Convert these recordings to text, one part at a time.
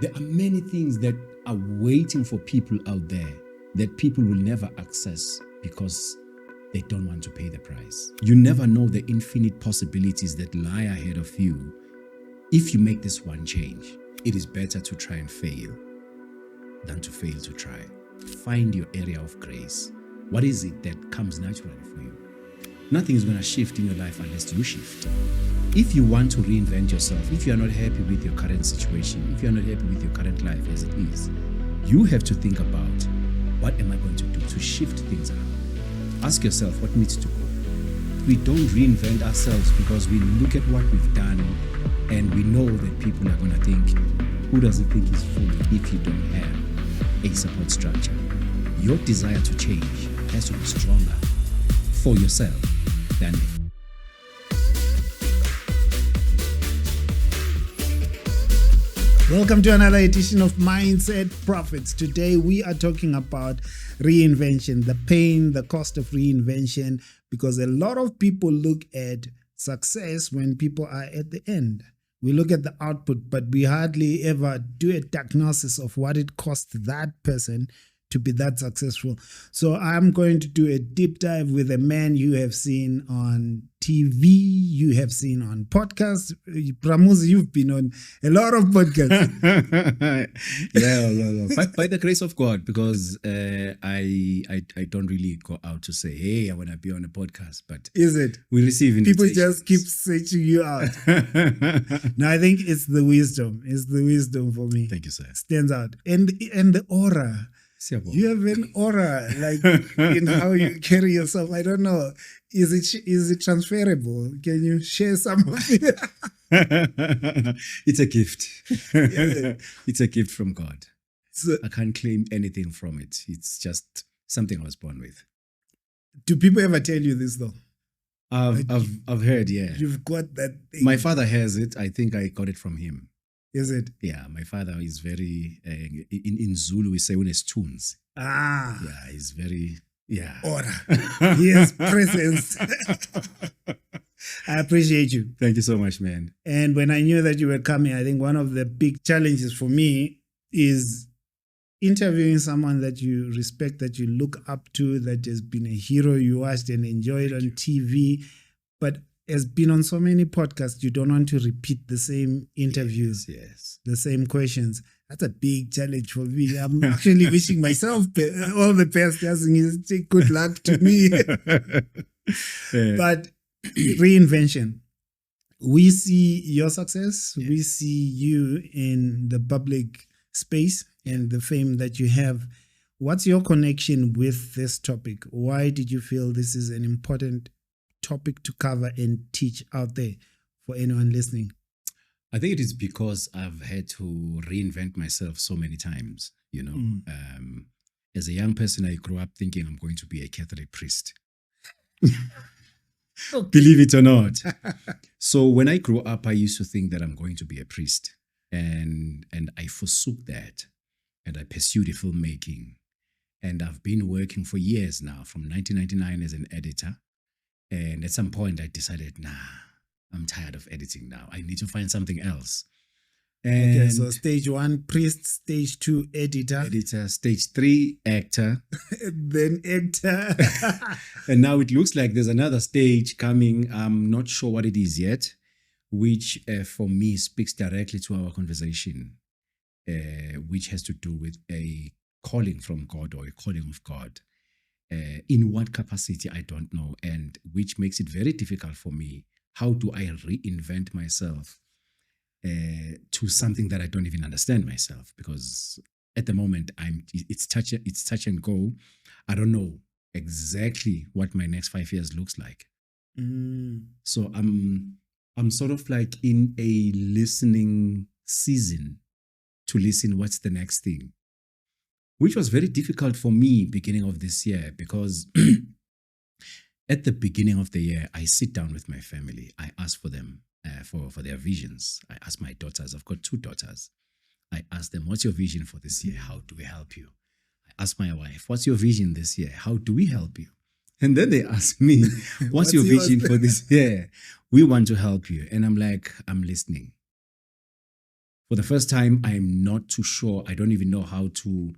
There are many things that are waiting for people out there that people will never access because they don't want to pay the price. You never know the infinite possibilities that lie ahead of you. If you make this one change, it is better to try and fail than to fail to try. Find your area of grace. What is it that comes naturally for you? Nothing is going to shift in your life unless you shift. If you want to reinvent yourself, if you are not happy with your current situation, if you are not happy with your current life as it is, you have to think about, what am I going to do to shift things around? Ask yourself what needs to go. We don't reinvent ourselves because we look at what we've done and we know that people are going to think, who doesn't think he's fool if you don't have a support structure? Your desire to change has to be stronger for yourself than Welcome to another edition of Mindset Profits. Today we are talking about reinvention, the pain, the cost of reinvention, because a lot of people look at success when people are at the end. We look at the output, but we hardly ever do a diagnosis of what it costs that person to be that successful. So I'm going to do a deep dive with a man you have seen on TV, you have seen on podcasts. Ramosi, you've been on a lot of podcasts. By the grace of God, because I don't really go out to say, hey, I want to be on a podcast, but is it? We receive invitations. People just keep searching you out. No, I think it's the wisdom. It's the wisdom for me. Thank you, sir. Stands out. And the aura. You have an aura, like in how you carry yourself. I don't know. Is it transferable? Can you share some of it? It's a gift. Yeah. It's a gift from God. So, I can't claim anything from it. It's just something I was born with. Do people ever tell you this though? I've heard, yeah. You've got that thing. My father has it. I think I got it from him. Is it? Yeah, my father is very, in Zulu we say unesithunzi. Ah. Yeah, he's very, yeah. Aura. He has presence. I appreciate you. Thank you so much, man. And when I knew that you were coming, I think one of the big challenges for me is interviewing someone that you respect, that you look up to, that has been a hero you watched and enjoyed on TV, but has been on so many podcasts. You don't want to repeat the same interviews, yes. The same questions. That's a big challenge for me. I'm actually wishing myself all the best. Say good luck to me. Yeah. But reinvention. We see your success. Yeah. We see you in the public space and the fame that you have. What's your connection with this topic? Why did you feel this is an important topic to cover and teach out there for anyone listening? I think it is because I've had to reinvent myself so many times. You know, as a young person, I grew up thinking I'm going to be a Catholic priest. Okay. Believe it or not. So when I grew up, I used to think that I'm going to be a priest, and I forsook that, and I pursued filmmaking, and I've been working for years now, from 1999 as an editor. And at some point I decided, I'm tired of editing now. I need to find something else. And okay, so stage 1, priest, stage 2, editor, stage 3, actor, then actor. And now it looks like there's another stage coming. I'm not sure what it is yet, which for me speaks directly to our conversation, which has to do with a calling from God or a calling of God. In what capacity, I don't know, and which makes it very difficult for me. How do I reinvent myself to something that I don't even understand myself? Because at the moment, it's touch and go. I don't know exactly what my next 5 years looks like. So I'm sort of like in a listening season to listen what's the next thing, which was very difficult for me beginning of this year, because at the beginning of the year, I sit down with my family. I ask for them for their visions. I ask my daughters. I've got 2 daughters. I ask them, what's your vision for this year? How do we help you? I ask my wife, what's your vision this year? How do we help you? And then they ask me, what's your vision for this year? We want to help you. And I'm like, I'm listening. For the first time, I'm not too sure. I don't even know how to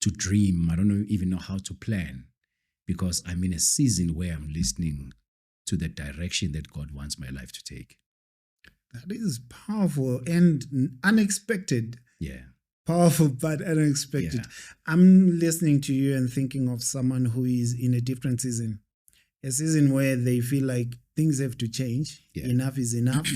dream. I don't even know how to plan, because I'm in a season where I'm listening to the direction that God wants my life to take. That is powerful and unexpected. Yeah. Powerful but unexpected. Yeah. I'm listening to you and thinking of someone who is in a different season. A season where they feel like things have to change. Yeah. Enough is enough.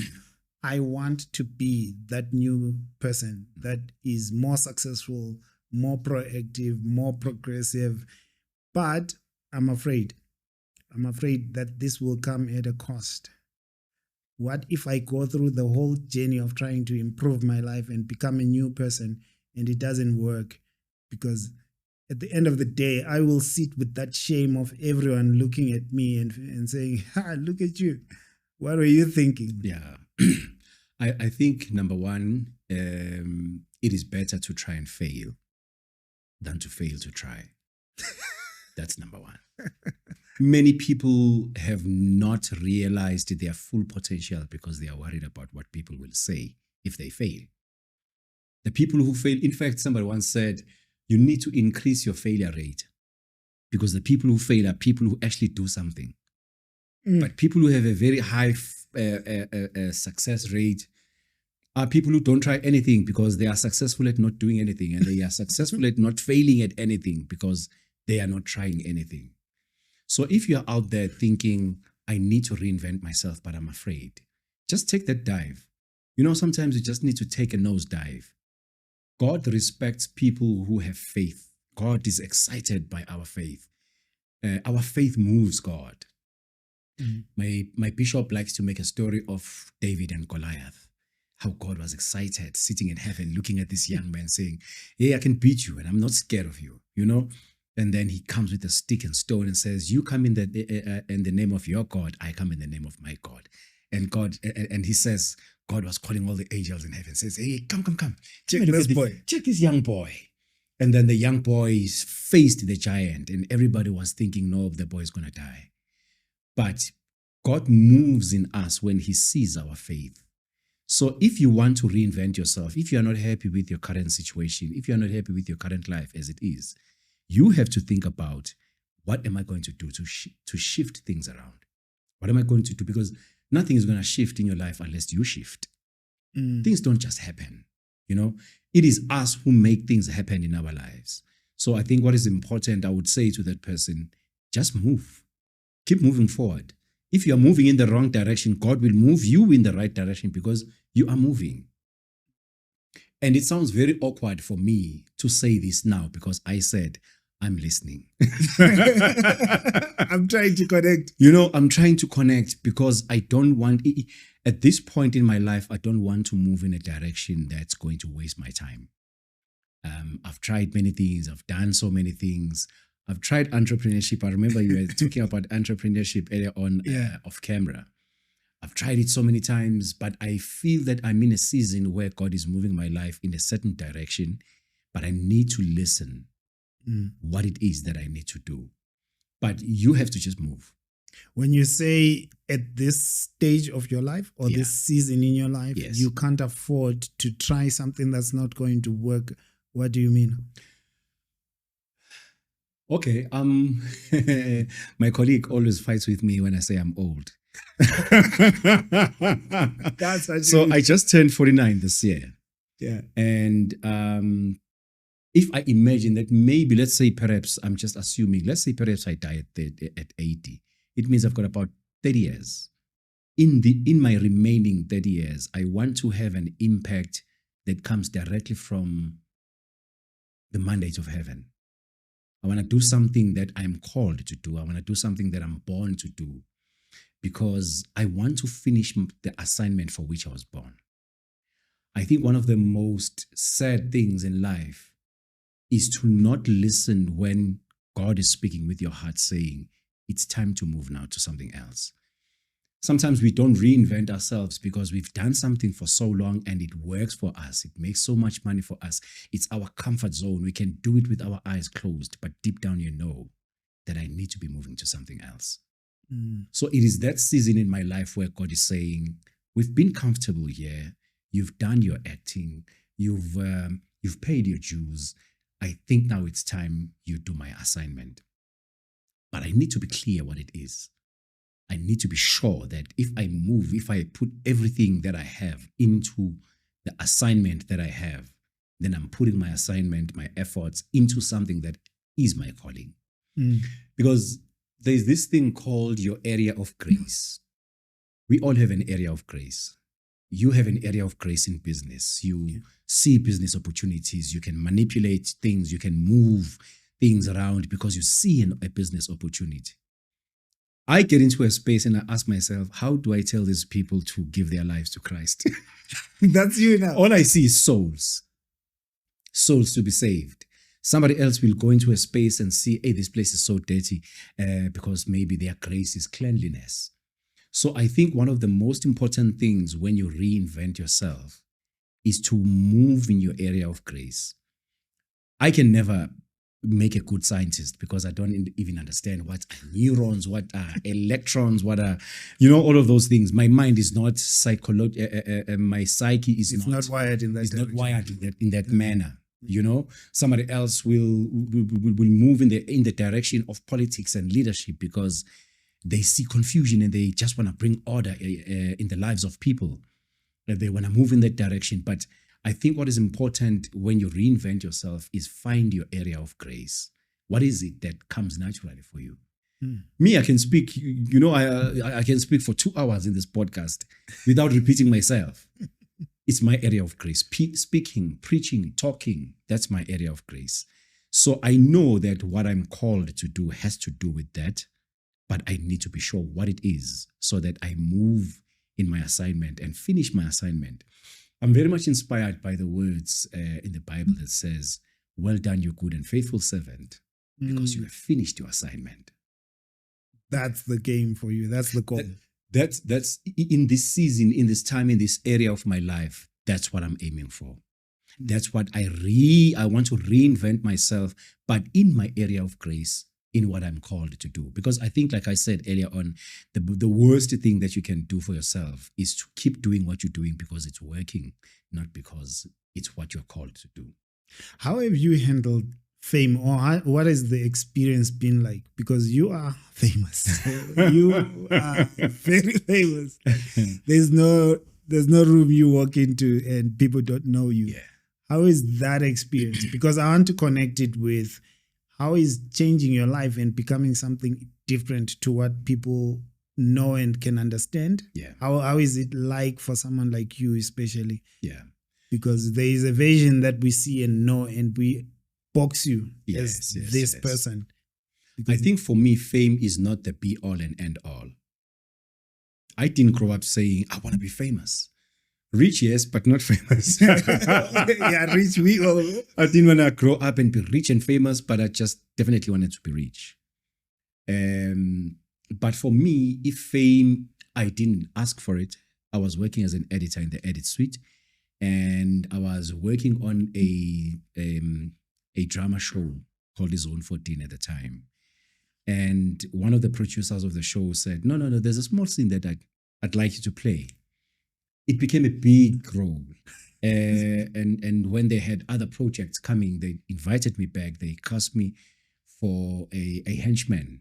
I want to be that new person that is more successful, more proactive, more progressive. But I'm afraid that this will come at a cost. What if I go through the whole journey of trying to improve my life and become a new person and it doesn't work? Because at the end of the day, I will sit with that shame of everyone looking at me and saying, look at you. What are you thinking? Yeah. I think, number one, it is better to try and fail than to fail to try. That's number one. Many people have not realized their full potential because they are worried about what people will say if they fail. The people who fail, in fact, somebody once said, you need to increase your failure rate, because the people who fail are people who actually do something. But people who have a very high success rate are people who don't try anything because they are successful at not doing anything, and they are successful at not failing at anything because they are not trying anything. So if you're out there thinking, I need to reinvent myself, but I'm afraid, just take that dive. You know, sometimes you just need to take a nose dive. God respects people who have faith. God is excited by our faith. Our faith moves God. My bishop likes to make a story of David and Goliath, how God was excited, sitting in heaven, looking at this young man saying, hey, I can beat you and I'm not scared of you, you know? And then he comes with a stick and stone and says, you come in the name of your God, I come in the name of my God. And he says, God was calling all the angels in heaven, says, hey, come. Check this boy. Check this young boy. And then the young boy faced the giant, and everybody was thinking, no, the boy is going to die. But God moves in us when he sees our faith. So if you want to reinvent yourself, if you're not happy with your current situation, if you're not happy with your current life as it is, you have to think about, what am I going to do to shift things around? What am I going to do? Because nothing is going to shift in your life unless you shift. Things don't just happen. You know, it is us who make things happen in our lives. So I think what is important, I would say to that person, just move. Keep moving forward. If you are moving in the wrong direction, God will move you in the right direction because you are moving. And it sounds very awkward for me to say this now because I said, I'm listening. I'm trying to connect. You know, I'm trying to connect because I don't want, at this point in my life, I don't want to move in a direction that's going to waste my time. I've tried many things. I've done so many things. I've tried entrepreneurship. I remember you were talking about entrepreneurship earlier on off camera. I've tried it so many times, but I feel that I'm in a season where God is moving my life in a certain direction, but I need to listen what it is that I need to do. But you have to just move. When you say at this stage of your life or this season in your life, you can't afford to try something that's not going to work, what do you mean? Okay, my colleague always fights with me when I say I'm old. So I just turned 49 this year. Yeah. And if I imagine that maybe, let's say perhaps, I'm just assuming, let's say perhaps I die at 80, it means I've got about 30 years. In my remaining 30 years, I want to have an impact that comes directly from the mandate of heaven. I want to do something that I'm called to do. I want to do something that I'm born to do, because I want to finish the assignment for which I was born. I think one of the most sad things in life is to not listen when God is speaking with your heart saying, it's time to move now to something else. Sometimes we don't reinvent ourselves because we've done something for so long and it works for us. It makes so much money for us. It's our comfort zone. We can do it with our eyes closed, but deep down you know that I need to be moving to something else. So it is that season in my life where God is saying, we've been comfortable here. You've done your acting. You've paid your dues. I think now it's time you do my assignment. But I need to be clear what it is. I need to be sure that if I put everything that I have into the assignment that I have, then I'm putting my assignment, my efforts into something that is my calling. Because there's this thing called your area of grace. We all have an area of grace. You have an area of grace in business. You see business opportunities. You can manipulate things. You can move things around because you see a business opportunity. I get into a space and I ask myself, how do I tell these people to give their lives to Christ? That's you now. All I see is souls to be saved. Somebody else will go into a space and see, hey, this place is so dirty because maybe their grace is cleanliness. So I think one of the most important things when you reinvent yourself is to move in your area of grace. I can never make a good scientist because I don't even understand what are neurons, what are electrons, what are, all of those things. My mind is not my psyche is not wired in that it's direction. not wired in that manner. Somebody else will move in the direction of politics and leadership because they see confusion and they just want to bring order in the lives of people. They want to move in that direction. But I think what is important when you reinvent yourself is find your area of grace. What is it that comes naturally for you? Me, I can speak, I can speak for 2 hours in this podcast without repeating myself. It's my area of grace. Speaking, preaching, talking, that's my area of grace. So I know that what I'm called to do has to do with that, but I need to be sure what it is so that I move in my assignment and finish my assignment. I'm very much inspired by the words in the Bible that says, well done, you good and faithful servant, because you have finished your assignment. That's the game for you. That's the goal. That's in this season, in this time, in this area of my life, that's what I'm aiming for. That's what I want to reinvent myself, but in my area of grace, in what I'm called to do. Because I think, like I said earlier on, the worst thing that you can do for yourself is to keep doing what you're doing because it's working, not because it's what you're called to do. How have you handled fame, or what has the experience been like? Because you are famous. You are very famous. There's no room you walk into and people don't know you. Yeah. How is that experience? Because I want to connect it with how is changing your life and becoming something different to what people know and can understand? Yeah. How is it like for someone like you, especially? Yeah. Because there is a vision that we see and know, and we box you as this person. I think for me, fame is not the be all and end all. I didn't grow up saying, I want to be famous. Rich, yes, but not famous. Yeah, rich, we all. I didn't want to grow up and be rich and famous, but I just definitely wanted to be rich. But for me, if fame, I didn't ask for it. I was working as an editor in the edit suite, and I was working on a drama show called Zone 14 at the time. And one of the producers of the show said, no, there's a small scene that I'd like you to play. It became a big role. And when they had other projects coming, they invited me back. They cast me for a henchman.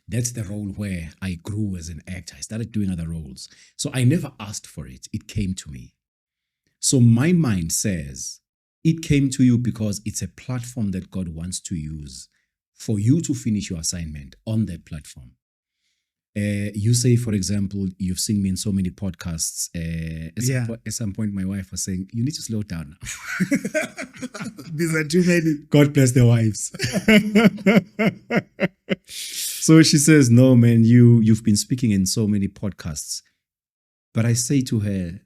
That's the role where I grew as an actor. I started doing other roles. So I never asked for it. It came to me. So my mind says, it came to you because it's a platform that God wants to use for you to finish your assignment on that platform. You say, for example, you've seen me in so many podcasts. At some point, my wife was saying, you need to slow down now. These are too many. God bless their wives. So she says, no, man, you've been speaking in so many podcasts. But I say to her,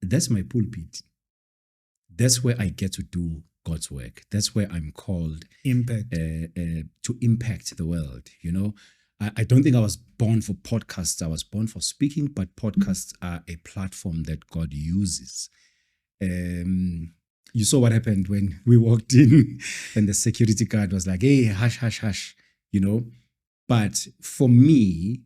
that's my pulpit. That's where I get to do God's work. That's where I'm called to impact the world, I don't think I was born for podcasts. I was born for speaking, but podcasts are a platform that God uses. You saw what happened when we walked in and the security guard was like, hey, hush, hush, hush, But for me,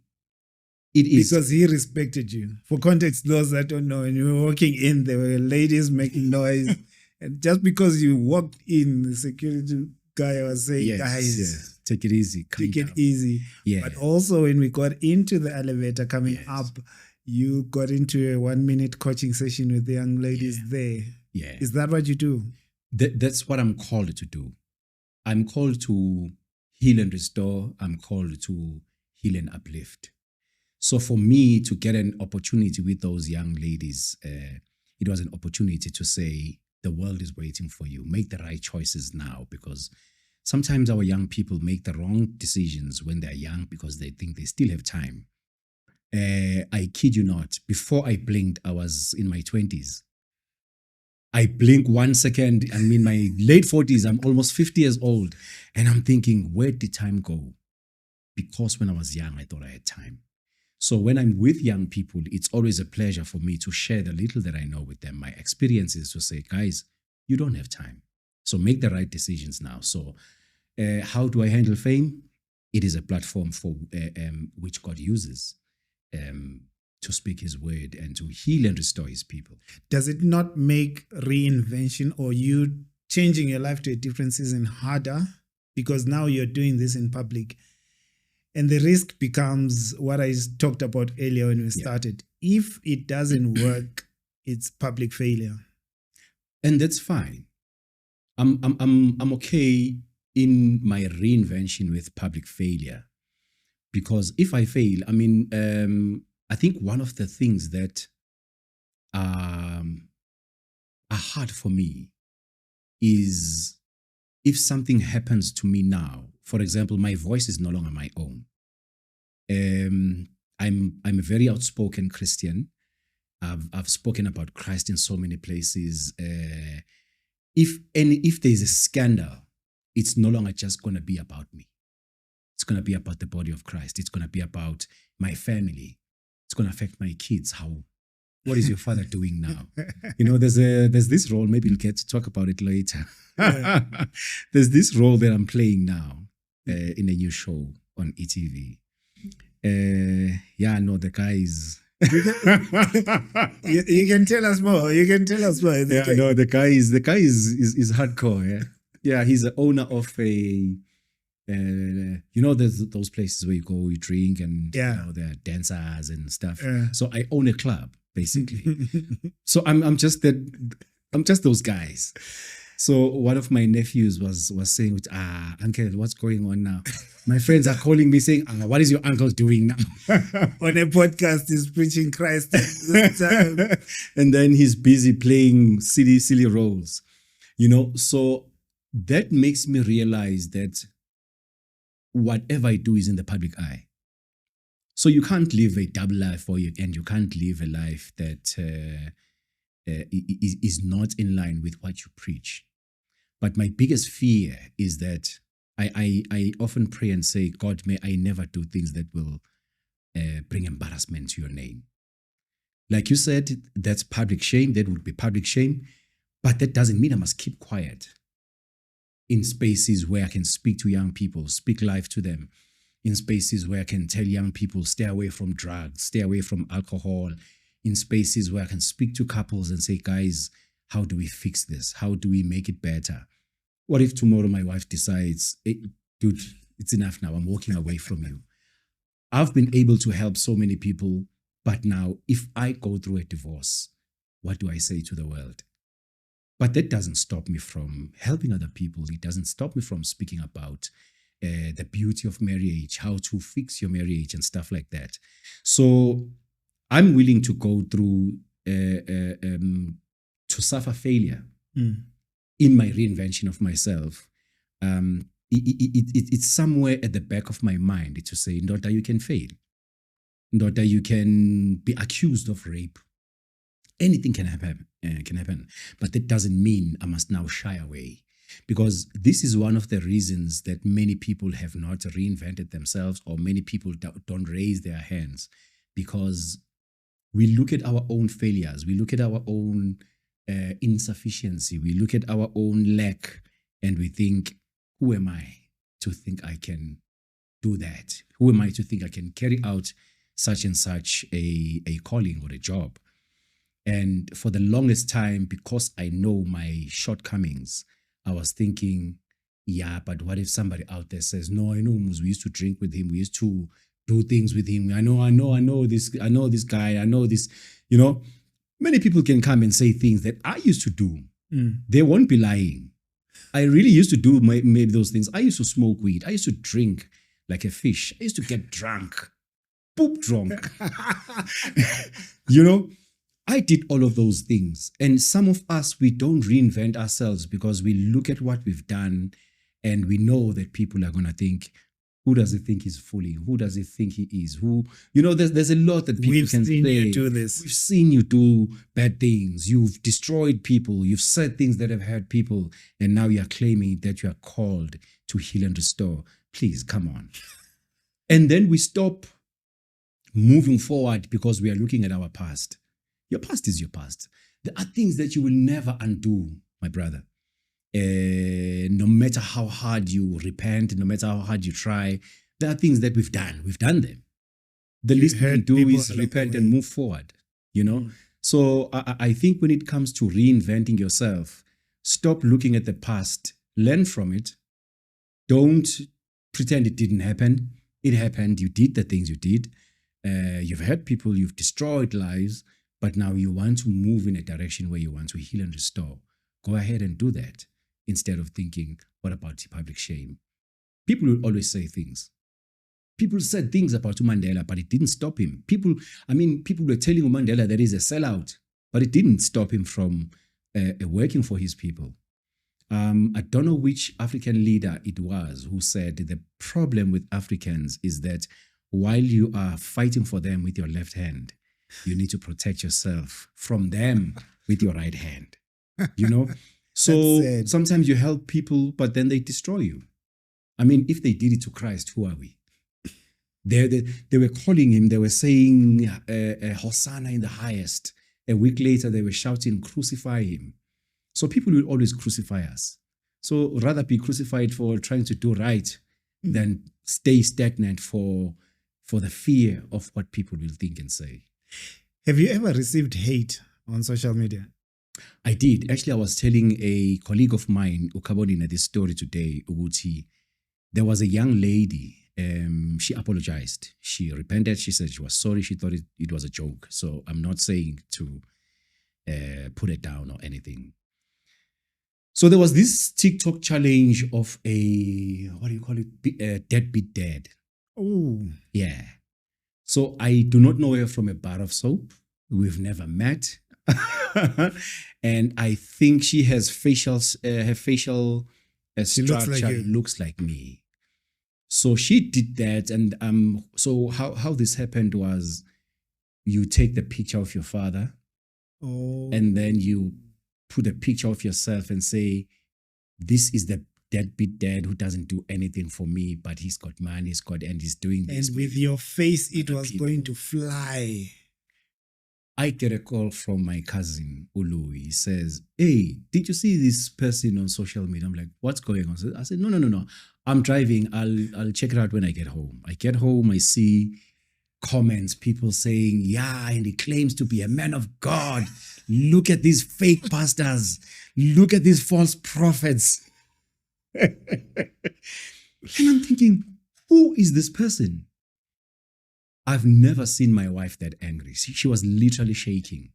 It is. Because he respected you. For context, those that don't know, when you were walking in, there were ladies making noise. And just because you walked in, the security guy was saying, Yes, guys, yeah. Take it easy. take it down. easy. Yeah. But also when we got into the elevator coming Yes. up, you got into a 1-minute coaching session with the young ladies there. Yeah. Is that what you do? That's what I'm called to do. I'm called to heal and restore. I'm called to heal and uplift. So for me to get an opportunity with those young ladies, it was an opportunity to say, the world is waiting for you. Make the right choices now, because sometimes our young people make the wrong decisions when they're young because they think they still have time. I kid you not, before I blinked, I was in my 20s. I blink 1 second, I'm in my late 40s, I'm almost 50 years old. And I'm thinking, where did time go? Because when I was young, I thought I had time. So when I'm with young people, it's always a pleasure for me to share the little that I know with them, my experiences, to say, guys, you don't have time. So make the right decisions now. So how do I handle fame? It is a platform for which God uses to speak his word and to heal and restore his people. Does it not make reinvention or you changing your life to a different season harder? Because now you're doing this in public. And the risk becomes what I talked about earlier when we started. If it doesn't work, it's public failure. And that's fine. I'm okay in my reinvention with public failure, because if I fail, I think one of the things that are hard for me is if something happens to me now. For example, my voice is no longer my own. I'm a very outspoken Christian. I've spoken about Christ in so many places. If there's a scandal, it's no longer just going to be about me. It's going to be about the body of Christ. It's going to be about my family. It's going to affect my kids. What is your father doing now? There's this role. Maybe we'll get to talk about it later. Yeah. There's this role that I'm playing now in a new show on ETV. The guy is. you can tell us more. You can tell us more. The guy is hardcore. Yeah, he's the owner of a. There's those places where you go, you drink, and there are dancers and stuff. So I own a club, basically. So I'm just those guys. So one of my nephews was saying, uncle, what's going on now? My friends are calling me saying, what is your uncle doing now? On a podcast, he's preaching Christ. And then he's busy playing silly roles. So that makes me realize that whatever I do is in the public eye. So you can't live a double life and you can't live a life that is not in line with what you preach. But my biggest fear is that I often pray and say, God, may I never do things that will bring embarrassment to your name. Like you said, that's public shame. That would be public shame. But that doesn't mean I must keep quiet in spaces where I can speak to young people, speak life to them, in spaces where I can tell young people, stay away from drugs, stay away from alcohol, in spaces where I can speak to couples and say, guys, how do we fix this? How do we make it better? What if tomorrow my wife decides, hey, dude, it's enough now, I'm walking away from you? I've been able to help so many people, but now if I go through a divorce, what do I say to the world? But that doesn't stop me from helping other people. It doesn't stop me from speaking about the beauty of marriage, how to fix your marriage and stuff like that. So I'm willing to go through to suffer failure in my reinvention of myself. It's somewhere at the back of my mind to say, Ndoda, you can fail. Ndoda, you can be accused of rape. Anything can happen, but that doesn't mean I must now shy away, because this is one of the reasons that many people have not reinvented themselves, or many people don't raise their hands, because we look at our own failures, we look at our own insufficiency, we look at our own lack, and we think, who am I to think I can do that? Who am I to think I can carry out such and such a calling or a job. And for the longest time, because I know my shortcomings, I was thinking, yeah, but what if somebody out there says, no, I know Muzi, we used to drink with him, we used to do things with him. I know this guy, I know this, many people can come and say things that I used to do. They won't be lying. I really used to do maybe those things. I used to smoke weed. I used to drink like a fish. I used to get drunk, poop drunk. I did all of those things. And some of us, we don't reinvent ourselves because we look at what we've done and we know that people are going to think, who does he think he's fooling? Who does he think he is? Who, there's a lot that people can say. We've seen you do this. We've seen you do bad things. You've destroyed people. You've said things that have hurt people. And now you're claiming that you are called to heal and restore. Please, come on. And then we stop moving forward because we are looking at our past. Your past is your past. There are things that you will never undo, my brother. No matter how hard you repent, no matter how hard you try, there are things that we've done. We've done them. The least we can do is repent and move forward, So I think when it comes to reinventing yourself, stop looking at the past, learn from it. Don't pretend it didn't happen. It happened. You did the things you did. You've hurt people. You've destroyed lives. But now you want to move in a direction where you want to heal and restore. Go ahead and do that instead of thinking, what about the public shame? People will always say things. People said things about Mandela, but it didn't stop him. People were telling Mandela that he's a sellout, but it didn't stop him from working for his people. I don't know which African leader it was who said the problem with Africans is that while you are fighting for them with your left hand, you need to protect yourself from them with your right hand. So sometimes you help people, but then they destroy you. If they did it to Christ, who are we? They were calling him, they were saying, Hosanna in the highest. A week later, they were shouting, crucify him. So people will always crucify us. So rather be crucified for trying to do right than stay stagnant for the fear of what people will think and say. Have you ever received hate on social media? I did. Actually, I was telling a colleague of mine, Ukabonina, this story today, Uguti. There was a young lady, she apologized. She repented. She said she was sorry. She thought it was a joke. So I'm not saying to put it down or anything. So there was this TikTok challenge of deadbeat dad. Oh. Yeah. So I do not know her from a bar of soap. We've never met. And I think she has her facial structure looks like me. So she did that. And so how this happened was you take the picture of your father and then you put a picture of yourself and say, this is the deadbeat dad who doesn't do anything for me, but he's got money, and he's doing this. And with your face, it was going to fly. I get a call from my cousin, Ulu. He says, hey, did you see this person on social media? I'm like, what's going on? I said, no. I'm driving. I'll check it out when I get home. I get home, I see comments, people saying, yeah, and he claims to be a man of God. Look at these fake pastors. Look at these false prophets. And I'm thinking, who is this person? I've never seen my wife that angry. She was literally shaking.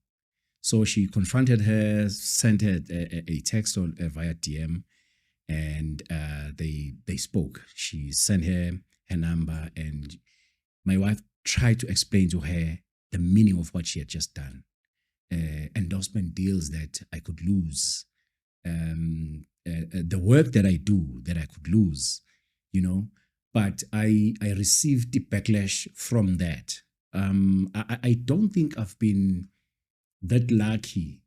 So she confronted her, sent her a text via DM, and they spoke. She sent her number, and my wife tried to explain to her the meaning of what she had just done. Endorsement deals that I could lose. The work that I do that I could lose, but I received the backlash from that. I don't think I've been that lucky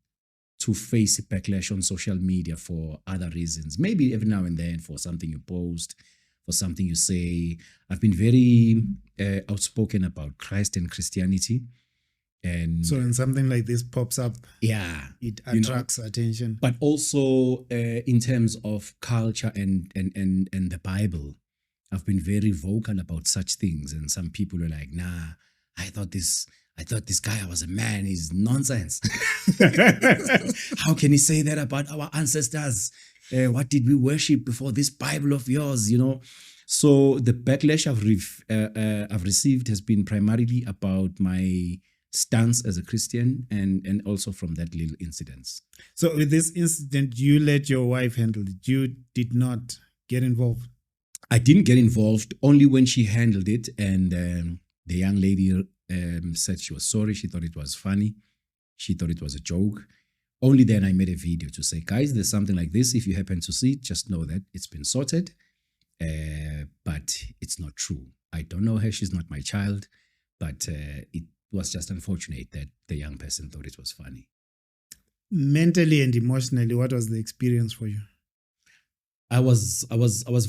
to face a backlash on social media for other reasons. Maybe every now and then for something you post, for something you say. I've been very outspoken about Christ and Christianity. And so when something like this pops up, it attracts attention. But also in terms of culture and the Bible, I've been very vocal about such things. And some people are like, nah, I thought this guy was a man. He's nonsense. How can he say that about our ancestors? What did we worship before this Bible of yours? So the backlash I've received has been primarily about my stance as a Christian and also from that little incident. So with this incident, you let your wife handle it. You did not get involved. I didn't get involved, only when she handled it, and the young lady said she was sorry. She thought it was funny. She thought it was a joke. Only then I made a video to say, guys, there's something like this. If you happen to see it, just know that it's been sorted. But it's not true. I don't know her. She's not my child. But it was just unfortunate that the young person thought it was funny. Mentally and emotionally, what was the experience for you? I was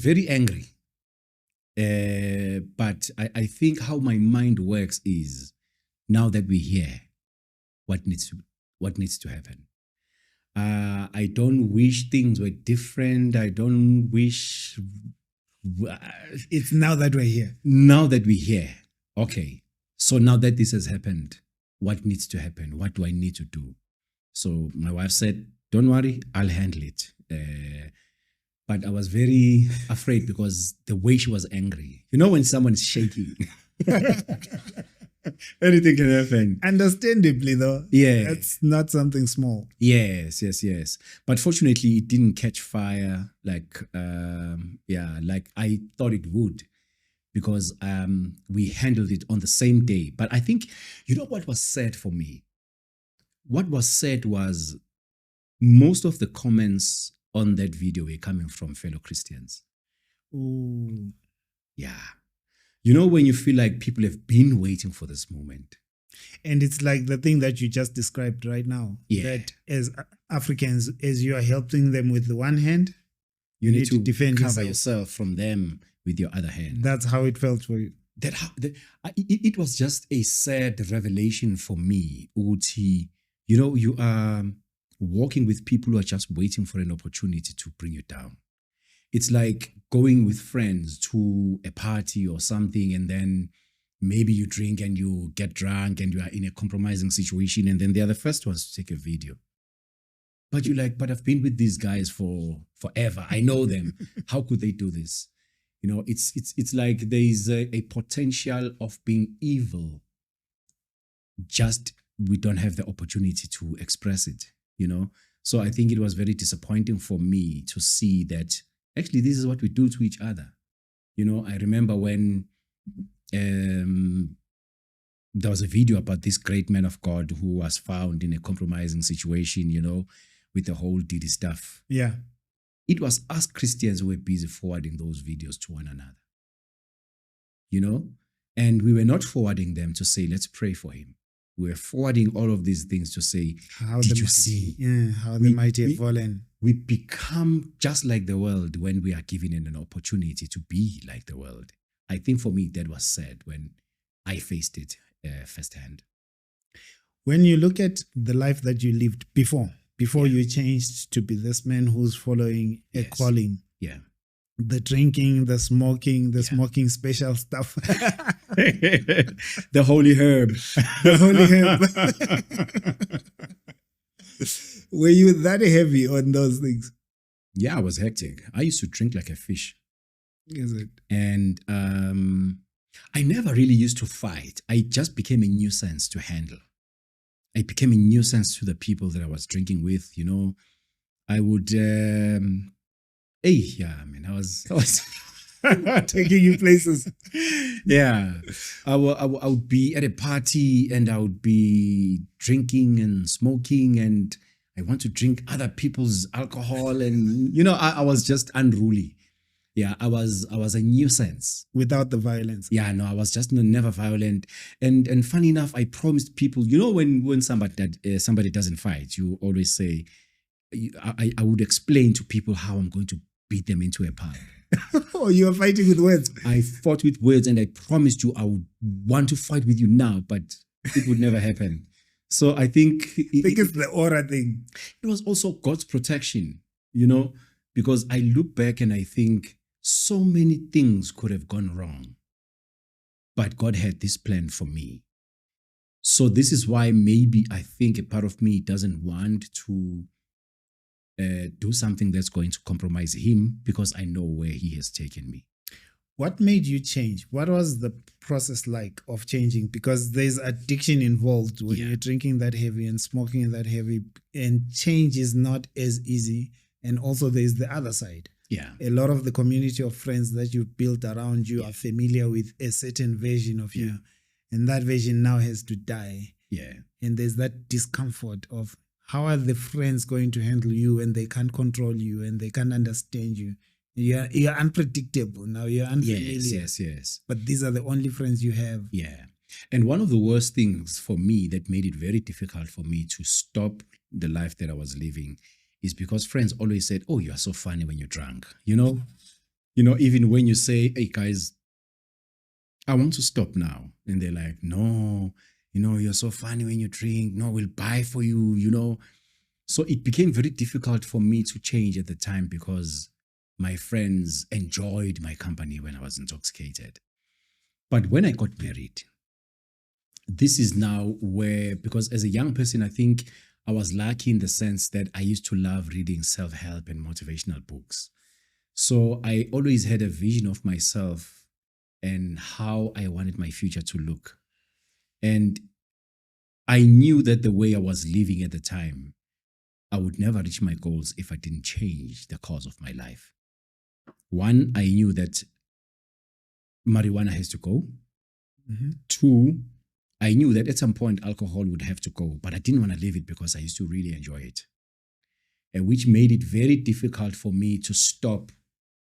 very angry. But I think how my mind works is, now that we're here, what needs to happen? I don't wish things were different. I don't wish. It's now that we're here. Now that we're here. Okay. So now that this has happened, what needs to happen? What do I need to do? So my wife said, don't worry, I'll handle it. But I was very afraid because the way she was angry. When someone is shaking, anything can happen. Understandably, though. Yeah. That's not something small. Yes. But fortunately, it didn't catch fire like I thought it would, because we handled it on the same day. But I think, what was said for me? What was said was, most of the comments on that video were coming from fellow Christians. Ooh. Yeah. When you feel like people have been waiting for this moment. And it's like the thing that you just described right now. Yeah. That as Africans, as you are helping them with the one hand, you need to defend cover yourself from them with your other hand. That's how it felt for you. It was just a sad revelation for me. Uti, you are walking with people who are just waiting for an opportunity to bring you down. It's like going with friends to a party or something, and then maybe you drink and you get drunk and you are in a compromising situation, and then they are the first ones to take a video. But you're like, but I've been with these guys for forever. I know them. How could they do this? It's like there is a potential of being evil. Just we don't have the opportunity to express it. So I think it was very disappointing for me to see that actually this is what we do to each other. I remember when there was a video about this great man of God who was found in a compromising situation, with the whole Diddy stuff. Yeah. It was us Christians who were busy forwarding those videos to one another. And we were not forwarding them to say, let's pray for him. We were forwarding all of these things to say, did you see? Yeah, how the mighty have fallen. We become just like the world when we are given an opportunity to be like the world. I think for me, that was sad when I faced it firsthand. When you look at the life that you lived before you changed to be this man who's following a calling. Yeah. The drinking, the smoking special stuff. The holy herb. The holy herb. Were you that heavy on those things? Yeah, I was hectic. I used to drink like a fish. Is it? And I never really used to fight. I just became a nuisance to handle. I became a nuisance to the people that I was drinking with. I would... I was taking you places. Yeah. I would be at a party and I would be drinking and smoking, and I want to drink other people's alcohol, and I was just unruly. Yeah, I was a nuisance. Without the violence. Yeah, no, I was just never violent. And funny enough, I promised people, when somebody doesn't fight, you always say, I would explain to people how I'm going to beat them into a pulp. Oh, you were fighting with words. I fought with words, and I promised you I would want to fight with you now, but it would never happen. So I think it's the aura thing. It was also God's protection, because I look back and I think so many things could have gone wrong, but God had this plan for me. So this is why maybe I think a part of me doesn't want to do something that's going to compromise him, because I know where he has taken me. What made you change? What was the process like of changing? Because there's addiction involved when you're drinking that heavy and smoking that heavy, and change is not as easy. And also there's the other side. Yeah. A lot of the community of friends that you've built around you are familiar with a certain version of you. And that version now has to die. Yeah. And there's that discomfort of how are the friends going to handle you when they can't control you and they can't understand you. You're unpredictable now. You're unfamiliar. Yes. But these are the only friends you have. Yeah. And one of the worst things for me that made it very difficult for me to stop the life that I was living is because friends always said, "Oh, you are so funny when you're drunk." You know, even when you say, "Hey guys, I want to stop now," and they're like, "No, you're so funny when you drink. No, we'll buy for you." So it became very difficult for me to change at the time because my friends enjoyed my company when I was intoxicated. But when I got married, this is now where, because as a young person, I think I was lucky in the sense that I used to love reading self-help and motivational books. So I always had a vision of myself and how I wanted my future to look. And I knew that the way I was living at the time, I would never reach my goals if I didn't change the course of my life. One, I knew that marijuana has to go. Mm-hmm. Two, I knew that at some point alcohol would have to go, but I didn't want to leave it because I used to really enjoy it. And which made it very difficult for me to stop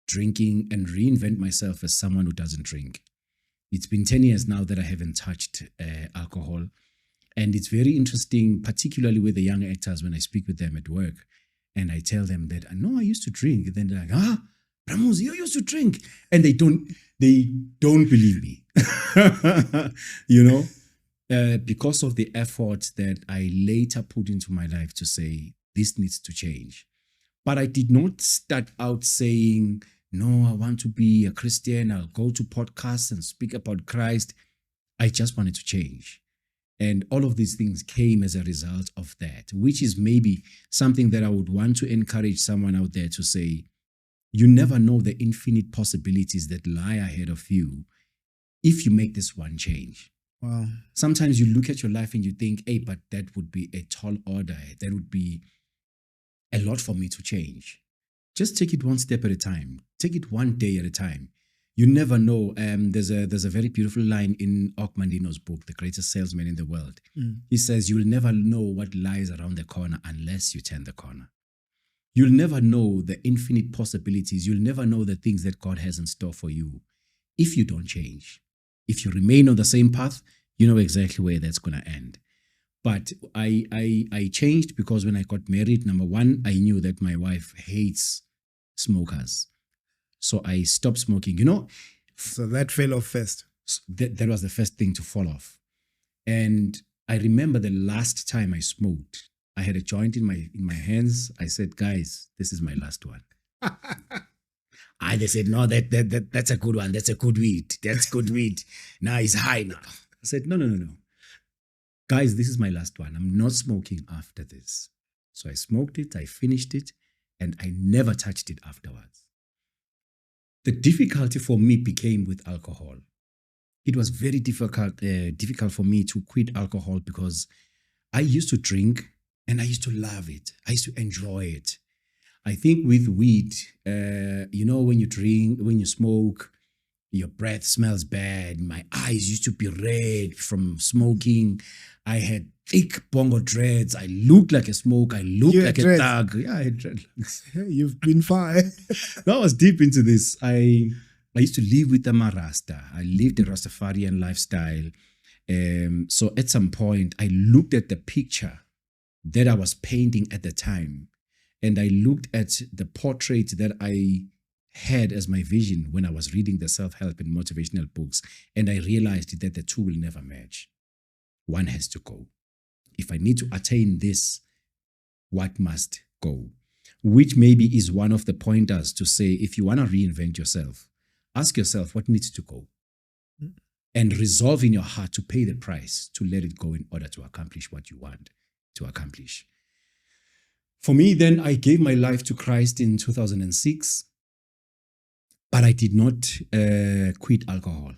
drinking and reinvent myself as someone who doesn't drink. It's been 10 years now that I haven't touched alcohol. And it's very interesting, particularly with the young actors, when I speak with them at work and I tell them that, "No, I used to drink." And then they're like, "Ramosi, you used to drink." And they don't believe me, because of the effort that I later put into my life to say, this needs to change. But I did not start out saying, "No, I want to be a Christian. I'll go to podcasts and speak about Christ." I just wanted to change. And all of these things came as a result of that, which is maybe something that I would want to encourage someone out there to say, you never know the infinite possibilities that lie ahead of you if you make this one change. Wow. Sometimes you look at your life and you think, "Hey, but that would be a tall order. That would be a lot for me to change." Just take it one step at a time. Take it one day at a time. You never know. There's a very beautiful line in Mandino's book, The Greatest Salesman in the World. He says, "You will never know what lies around the corner unless you turn the corner." You'll never know the infinite possibilities. You'll never know the things that God has in store for you if you don't change. If you remain on the same path, you know exactly where that's going to end. But I changed because when I got married, number one, I knew that my wife hates smokers. So I stopped smoking, So that fell off first. That was the first thing to fall off. And I remember the last time I smoked, I had a joint in my hands. I said, "Guys, this is my last one." And they said, "No, that's a good one. That's a good weed. That's good weed. Now it's high now." I said, No. Guys, this is my last one. I'm not smoking after this. So I smoked it, I finished it, and I never touched it afterwards. The difficulty for me became with alcohol. It was very difficult for me to quit alcohol because I used to drink and I used to love it. I used to enjoy it. I think with weed, when you drink, when you smoke, your breath smells bad. My eyes used to be red from smoking. I had thick bongo dreads. I looked like a smoke. I looked like a thug. Yeah, I had dreadlocks. You've been fine. I was deep into this. I used to live with the Marasta. I lived a Rastafarian lifestyle. So at some point, I looked at the picture that I was painting at the time. And I looked at the portrait that I had as my vision when I was reading the self-help and motivational books. And I realized that the two will never match. One has to go. If I need to attain this, what must go? Which maybe is one of the pointers to say, if you want to reinvent yourself, ask yourself what needs to go. and resolve in your heart to pay the price, to let it go in order to accomplish what you want to accomplish. For me, then, I gave my life to Christ in 2006, but I did not quit alcohol.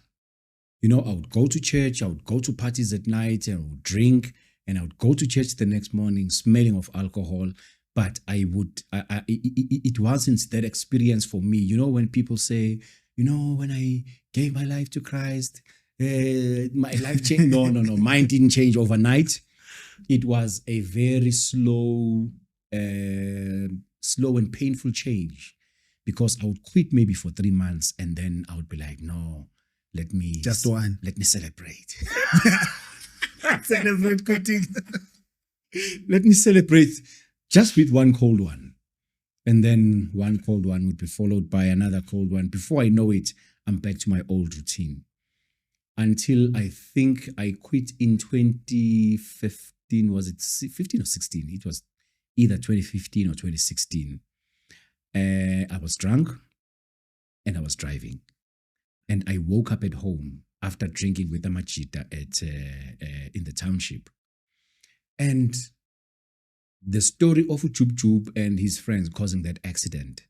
I would go to church, I would go to parties at night, and I would drink, and I would go to church the next morning smelling of alcohol. But it wasn't that experience for me. When people say, when I gave my life to Christ, my life changed. No. Mine didn't change overnight. It was a very slow and painful change, because I would quit maybe for 3 months, and then I would be like, no, let me celebrate. Celebrate quitting. Let me celebrate just with one cold one. And then one cold one would be followed by another cold one. Before I know it, I'm back to my old routine. Until I think I quit in 2015. Was it 15 or 16? It was either 2015 or 2016. I was drunk and I was driving. And I woke up at home after drinking with Amajita in the township. And the story of Jub and his friends causing that accident,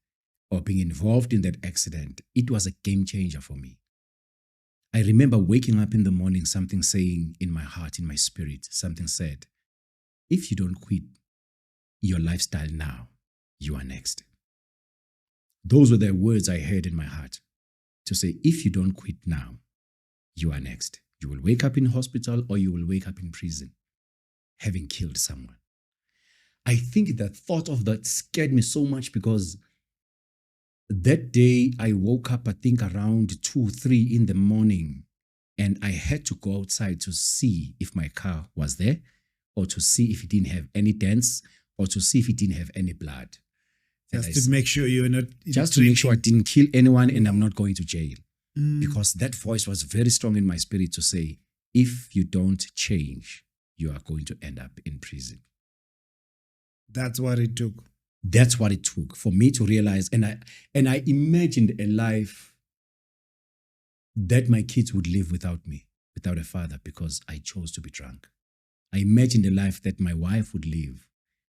or being involved in that accident, it was a game changer for me. I remember waking up in the morning, something saying in my heart, in my spirit, something said, if you don't quit your lifestyle now, you are next. Those were the words I heard in my heart, to say, if you don't quit now, you are next. You will wake up in hospital, or you will wake up in prison, having killed someone. I think the thought of that scared me so much, because that day I woke up, I think around 2, 3 in the morning, and I had to go outside to see if my car was there, or to see if it didn't have any dents, or to see if it didn't have any blood. Just to make sure you're not... Just to make sure I didn't kill anyone and I'm not going to jail. Because that voice was very strong in my spirit to say, if you don't change, you are going to end up in prison. That's what it took. That's what it took for me to realize. And I imagined a life that my kids would live without me, without a father, because I chose to be drunk. I imagined a life that my wife would live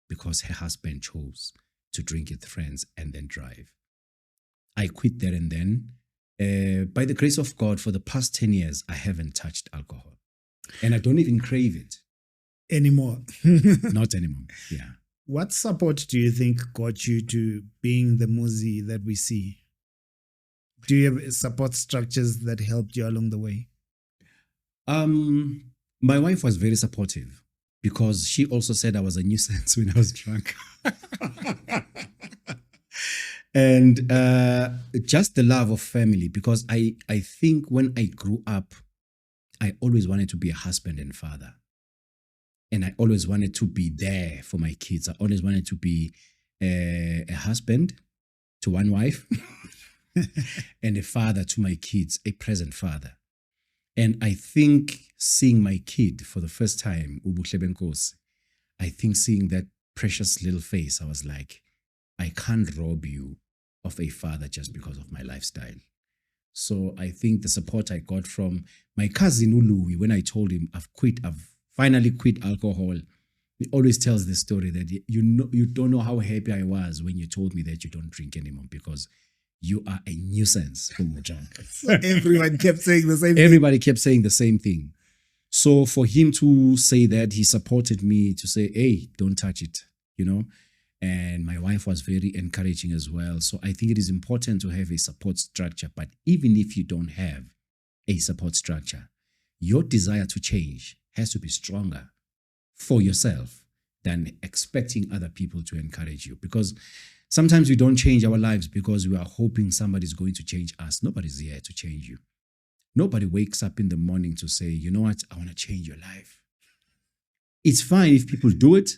because her husband chose to drink with friends and then drive. I quit there and then. By the grace of God, for the past 10 years, I haven't touched alcohol. And I don't even crave it. Anymore. Not anymore, yeah. What support do you think got you to being the Muzi that we see? Do you have support structures that helped you along the way? My wife was very supportive, because she also said I was a nuisance when I was drunk. And just the love of family, because I think when I grew up, I always wanted to be a husband and father. And I always wanted to be there for my kids. I always wanted to be a husband to one wife and a father to my kids, a present father. And I think seeing my kid for the first time, Ubuhle Benkosi, I think seeing that precious little face, I was like, I can't rob you of a father just because of my lifestyle. So I think the support I got from my cousin Ului, when I told him I've finally quit alcohol, he always tells the story that you don't know how happy I was when you told me that you don't drink anymore, because you are a nuisance when you're drunk. Everyone kept saying the same thing. Everybody kept saying the same thing. So for him to say that, he supported me to say, hey, don't touch it, And my wife was very encouraging as well. So I think it is important to have a support structure. But even if you don't have a support structure, your desire to change has to be stronger for yourself than expecting other people to encourage you. Because sometimes we don't change our lives because we are hoping somebody's going to change us. Nobody's here to change you. Nobody wakes up in the morning to say, you know what, I want to change your life. It's fine if people do it,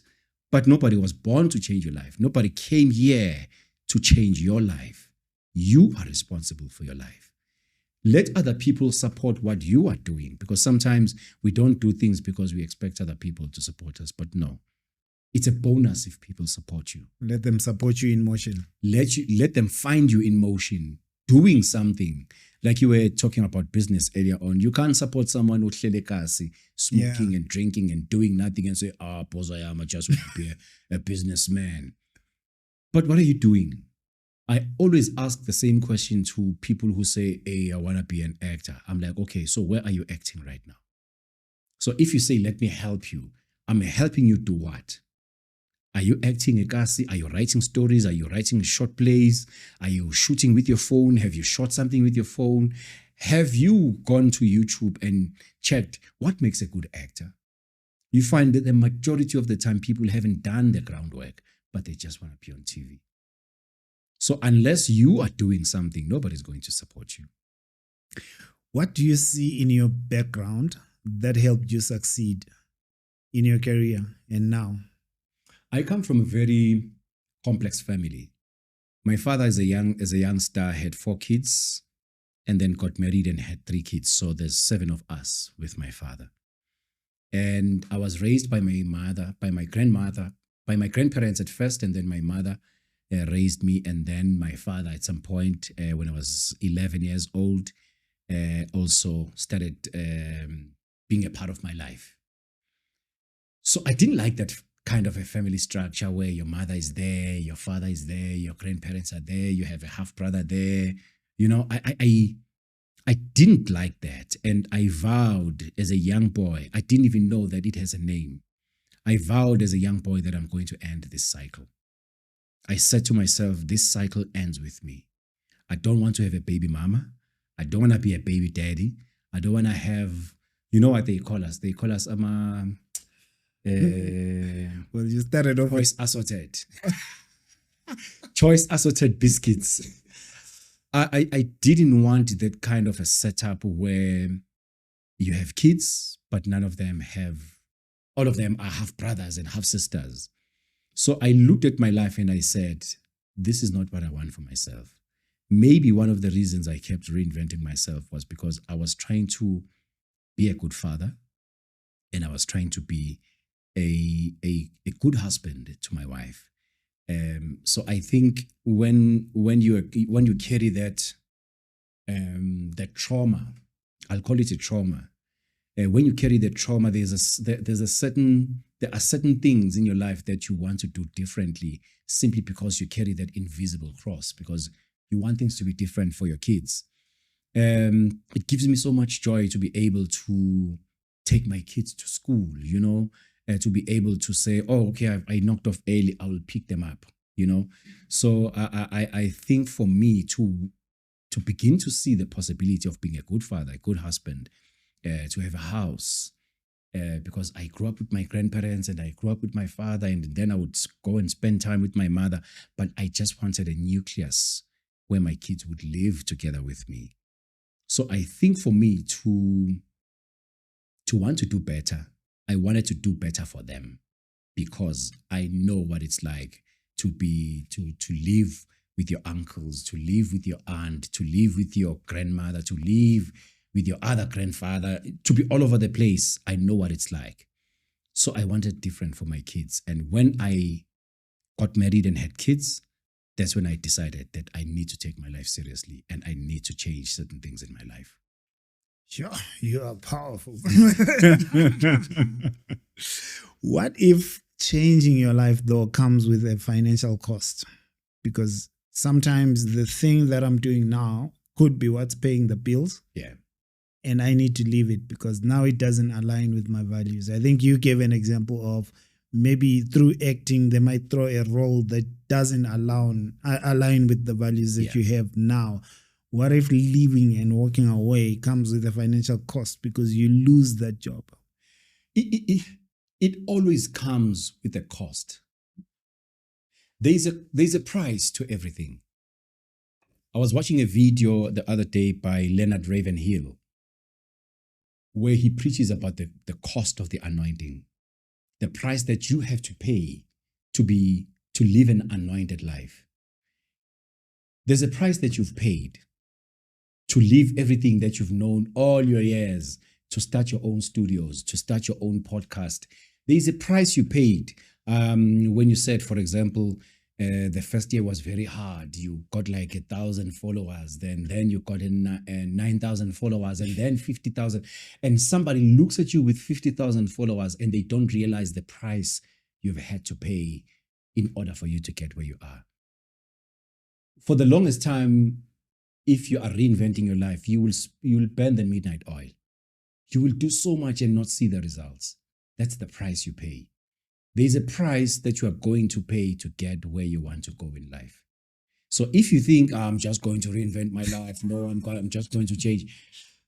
but nobody was born to change your life. Nobody came here to change your life. You are responsible for your life. Let other people support what you are doing, because sometimes we don't do things because we expect other people to support us. But no, it's a bonus if people support you. Let them support you in motion. Let them find you in motion, doing something. Like you were talking about business earlier on, you can't support someone who's smoking and drinking and doing nothing and say, boss, I just want to be a businessman. But what are you doing? I always ask the same question to people who say, hey, I want to be an actor. I'm like, okay, so where are you acting right now? So if you say, let me help you, I'm helping you do what? Are you acting ekasi? Are you writing stories? Are you writing short plays? Are you shooting with your phone? Have you shot something with your phone? Have you gone to YouTube and checked what makes a good actor? You find that the majority of the time people haven't done the groundwork, but they just want to be on TV. So unless you are doing something, nobody's going to support you. What do you see in your background that helped you succeed in your career and now? I come from a very complex family. My father as a youngster had 4 kids and then got married and had 3 kids. So there's 7 of us with my father. And I was raised by my mother, by my grandmother, by my grandparents at first, and then my mother raised me. And then my father at some point when I was 11 years old also started being a part of my life. So I didn't like that kind of a family structure where your mother is there, your father is there, your grandparents are there, you have a half brother there. You know, I didn't like that. And I vowed as a young boy, I didn't even know that it has a name. I vowed as a young boy that I'm going to end this cycle. I said to myself, this cycle ends with me. I don't want to have a baby mama. I don't want to be a baby daddy. I don't want to have, you know what they call us? They call us well, you started off choice assorted. Choice assorted biscuits. I didn't want that kind of a setup where you have kids, but none of them have, all of them are half brothers and half sisters. So I looked at my life and I said, this is not what I want for myself. Maybe one of the reasons I kept reinventing myself was because I was trying to be a good father and I was trying to be a good husband to my wife. So I think when you carry that trauma, I'll call it a trauma. When you carry the trauma, there are certain things in your life that you want to do differently simply because you carry that invisible cross, because you want things to be different for your kids. It gives me so much joy to be able to take my kids to school, you know, to be able to say, oh, okay, I knocked off early, I will pick them up, you know. So I think for me to begin to see the possibility of being a good father, a good husband, to have a house, because I grew up with my grandparents and I grew up with my father, and then I would go and spend time with my mother, but I just wanted a nucleus where my kids would live together with me. So I think for me to want to do better, I wanted to do better for them, because I know what it's like to live with your uncles, to live with your aunt, to live with your grandmother, to live with your other grandfather, to be all over the place. I know what it's like. So I wanted different for my kids. And when I got married and had kids, that's when I decided that I need to take my life seriously and I need to change certain things in my life. Sure, you are powerful. What if changing your life, though, comes with a financial cost? Because sometimes the thing that I'm doing now could be what's paying the bills. Yeah. And I need to leave it because now it doesn't align with my values. I think you gave an example of maybe through acting, they might throw a role that doesn't align with the values that you have now. What if leaving and walking away comes with a financial cost because you lose that job? It always comes with a cost. There's a price to everything. I was watching a video the other day by Leonard Ravenhill where he preaches about the cost of the anointing, the price that you have to pay to live an anointed life. There's a price that you've paid to leave everything that you've known all your years, to start your own studios, to start your own podcast. There's a price you paid when you said, for example, The first year was very hard. You got like 1,000 followers, then you got 9,000 followers, and then 50,000. And somebody looks at you with 50,000 followers, and they don't realize the price you've had to pay in order for you to get where you are. For the longest time, if you are reinventing your life, you will burn the midnight oil. You will do so much and not see the results. That's the price you pay. There's a price that you are going to pay to get where you want to go in life. So if you think, I'm just going to reinvent my life, no, I'm just going to change,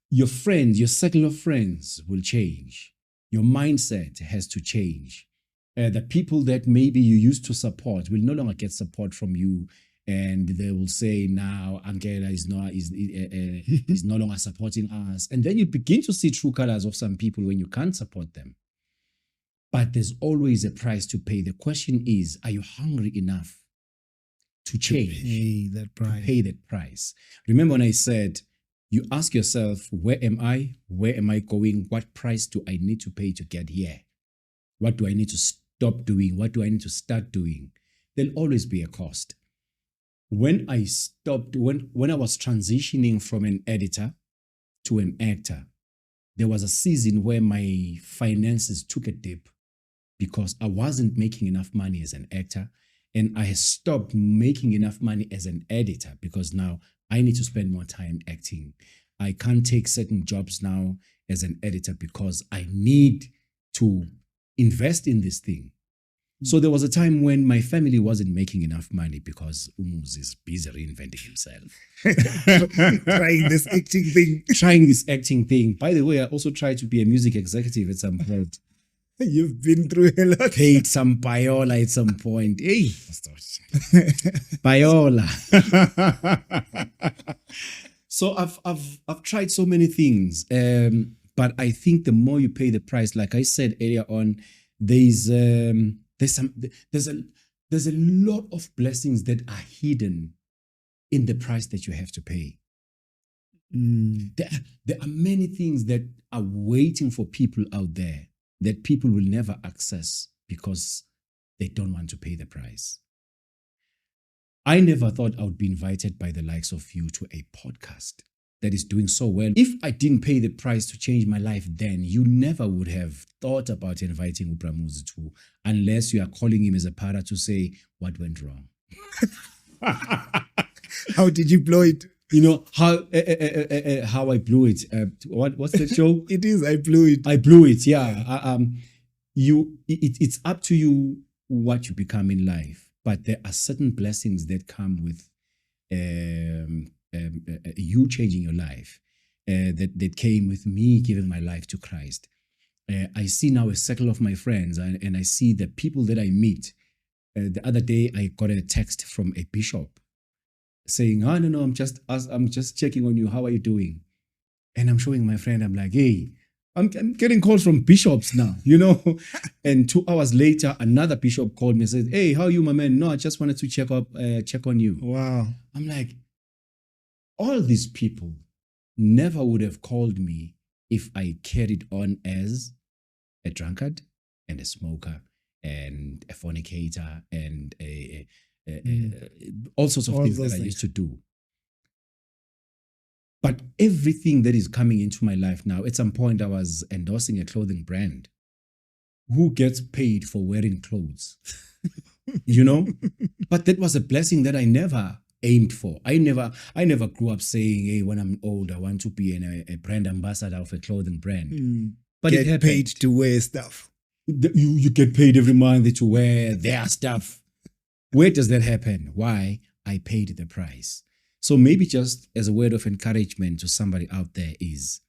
your friends, your circle of friends will change. Your mindset has to change. The people that maybe you used to support will no longer get support from you, and they will say, now Angela is no longer supporting us. And then you begin to see true colors of some people when you can't support them. But there's always a price to pay. The question is, are you hungry enough to change? To pay that price. To pay that price. Remember when I said, you ask yourself, where am I? Where am I going? What price do I need to pay to get here? What do I need to stop doing? What do I need to start doing? There'll always be a cost. When I was transitioning from an editor to an actor, there was a season where my finances took a dip because I wasn't making enough money as an actor, and I stopped making enough money as an editor because now I need to spend more time acting. I can't take certain jobs now as an editor because I need to invest in this thing. So there was a time when my family wasn't making enough money because Muzi is busy reinventing himself. Trying this acting thing. By the way, I also tried to be a music executive at some point. You've been through a lot. Paid some payola at some point. Hey, payola. So I've tried so many things, but I think the more you pay the price, like I said earlier on, there's a lot of blessings that are hidden in the price that you have to pay. There are many things that are waiting for people out there that people will never access because they don't want to pay the price. I never thought I would be invited by the likes of you to a podcast that is doing so well. If I didn't pay the price to change my life then, you never would have thought about inviting Ramosi to, unless you are calling him as a para to say what went wrong. How did you blow it? You know, how I blew it. What's the show? It is, I blew it. I blew it, yeah. It's up to you what you become in life. But there are certain blessings that come with you changing your life, that came with me giving my life to Christ. I see now a circle of my friends, and I see the people that I meet. The other day, I got a text from a bishop saying, "Oh no, I'm just checking on you. How are you doing?" And I'm showing my friend. I'm like, "Hey, I'm getting calls from bishops now, you know." And 2 hours later, another bishop called me and said, "Hey, how are you, my man? No, I just wanted to check on you." Wow. I'm like, all these people never would have called me if I carried on as a drunkard and a smoker and a fornicator and all sorts of things that I used to do. But everything that is coming into my life now, at some point I was endorsing a clothing brand. Who gets paid for wearing clothes? You know? But that was a blessing that I never aimed for. I never grew up saying, "Hey, when I'm old, I want to be a brand ambassador of a clothing brand." But get it happened. paid to wear stuff. You get paid every month to wear their stuff. Where does that happen? Why? I paid the price. So maybe just as a word of encouragement to somebody out there is,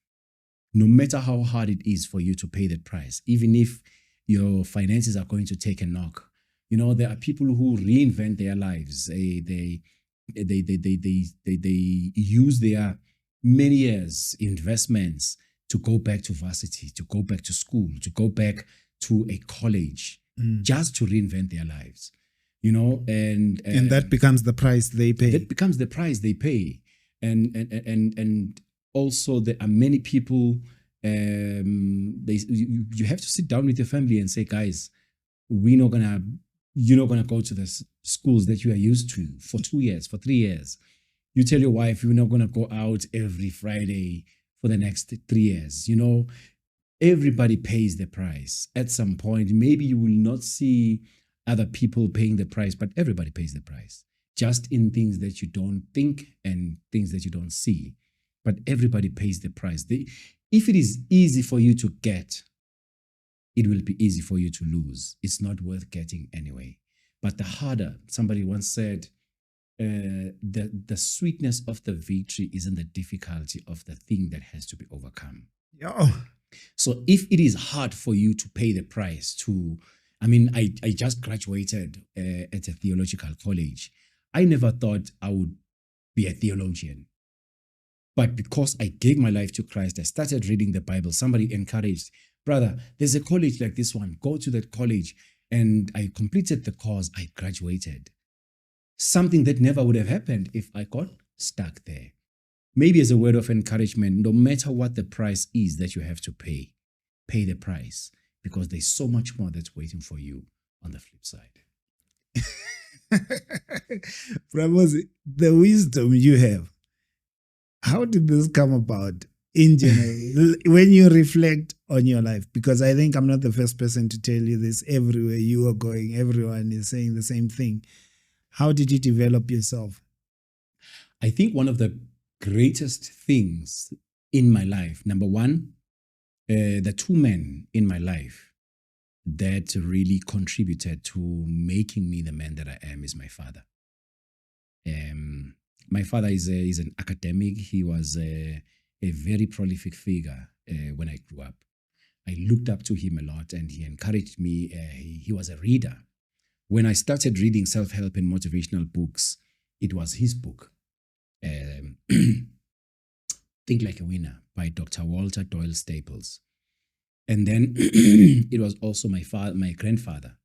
no matter how hard it is for you to pay that price, even if your finances are going to take a knock, you know, there are people who reinvent their lives. They use their many years investments to go back to varsity, to go back to school, to go back to a college, just to reinvent their lives. You know, and that becomes the price they pay. That becomes the price they pay, and also there are many people. You have to sit down with your family and say, "Guys, we're not gonna You're not going to go to the schools that you are used to for 2 years, for 3 years. You tell your wife you're not going to go out every Friday for the next 3 years. Everybody pays the price at some point. Maybe you will not see other people paying the price, but everybody pays the price, just in things that you don't think and things that you don't see. But everybody pays the price. If it is easy for you to get, it will be easy for you to lose. It's not worth getting anyway. But the harder, somebody once said, the sweetness of the victory is in the difficulty of the thing that has to be overcome. Yo. So if it is hard for you to pay the price I just graduated at a theological college. I never thought I would be a theologian. But because I gave my life to Christ, I started reading the Bible. Somebody encouraged, brother, there's a college like this one. Go to that college. And I completed the course. I graduated. Something that never would have happened if I got stuck there. Maybe as a word of encouragement, no matter what the price is that you have to pay the price, because there's so much more that's waiting for you on the flip side. Ramosi, the wisdom you have, how did this come about in general when you reflect on your life? Because I think I'm not the first person to tell you this. Everywhere you are going, everyone is saying the same thing. How did you develop yourself? I think one of the greatest things in my life, number one, the two men in my life that really contributed to making me the man that I am is my father. My father is an academic. He was a very prolific figure when I grew up. I looked up to him a lot and he encouraged me. He was a reader. When I started reading self-help and motivational books, it was his book. Think Like a Winner by Dr. Walter Doyle Staples. And then it was also my grandfather,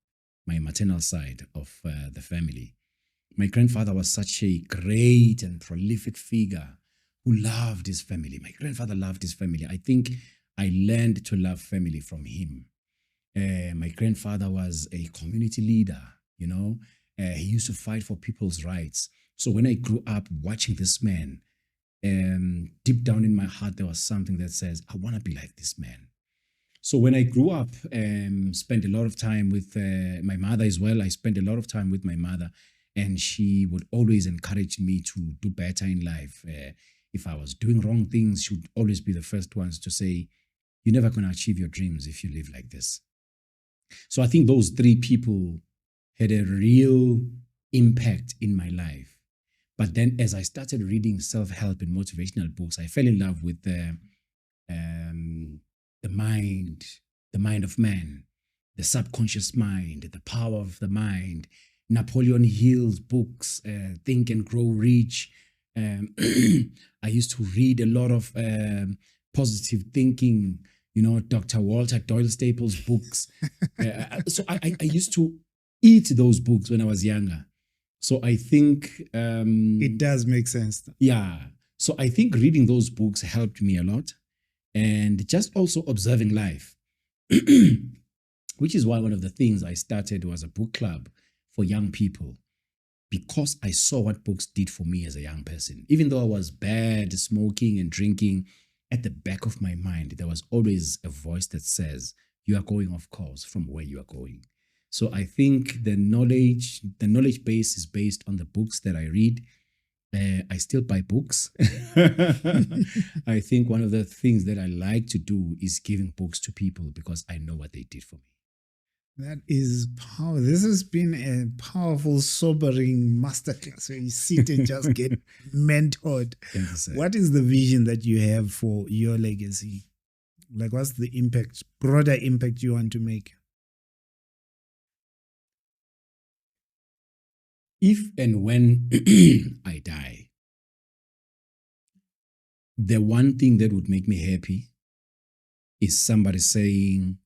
my maternal side of the family. My grandfather was such a great and prolific figure who loved his family. My grandfather loved his family. I think I learned to love family from him. My grandfather was a community leader, he used to fight for people's rights. So when I grew up watching this man, deep down in my heart, there was something that says, I want to be like this man. So when I grew up, spent a lot of time with my mother as well. I spent a lot of time with my mother, and she would always encourage me to do better in life. If I was doing wrong things, she would always be the first ones to say, you're never going to achieve your dreams if you live like this. So I think those three people had a real impact in my life. But then as I started reading self-help and motivational books, I fell in love with the mind of man, the subconscious mind, the power of the mind. Napoleon Hill's books, Think and Grow Rich. I used to read a lot of positive thinking, Dr. Walter Doyle Staples' books. So I used to eat those books when I was younger. So I think... it does make sense. Yeah. So I think reading those books helped me a lot. And just also observing life, which is why one of the things I started was a book club for young people, because I saw what books did for me as a young person. Even though I was bad, smoking and drinking, at the back of my mind, there was always a voice that says, you are going off course from where you are going. So I think the knowledge base is based on the books that I read. I still buy books. I think one of the things that I like to do is giving books to people because I know what they did for me. That is power. This has been a powerful, sobering masterclass where you sit and just get mentored. What is the vision that you have for your legacy? Like, what's the impact, broader impact you want to make? If and when I die, the one thing that would make me happy is somebody saying,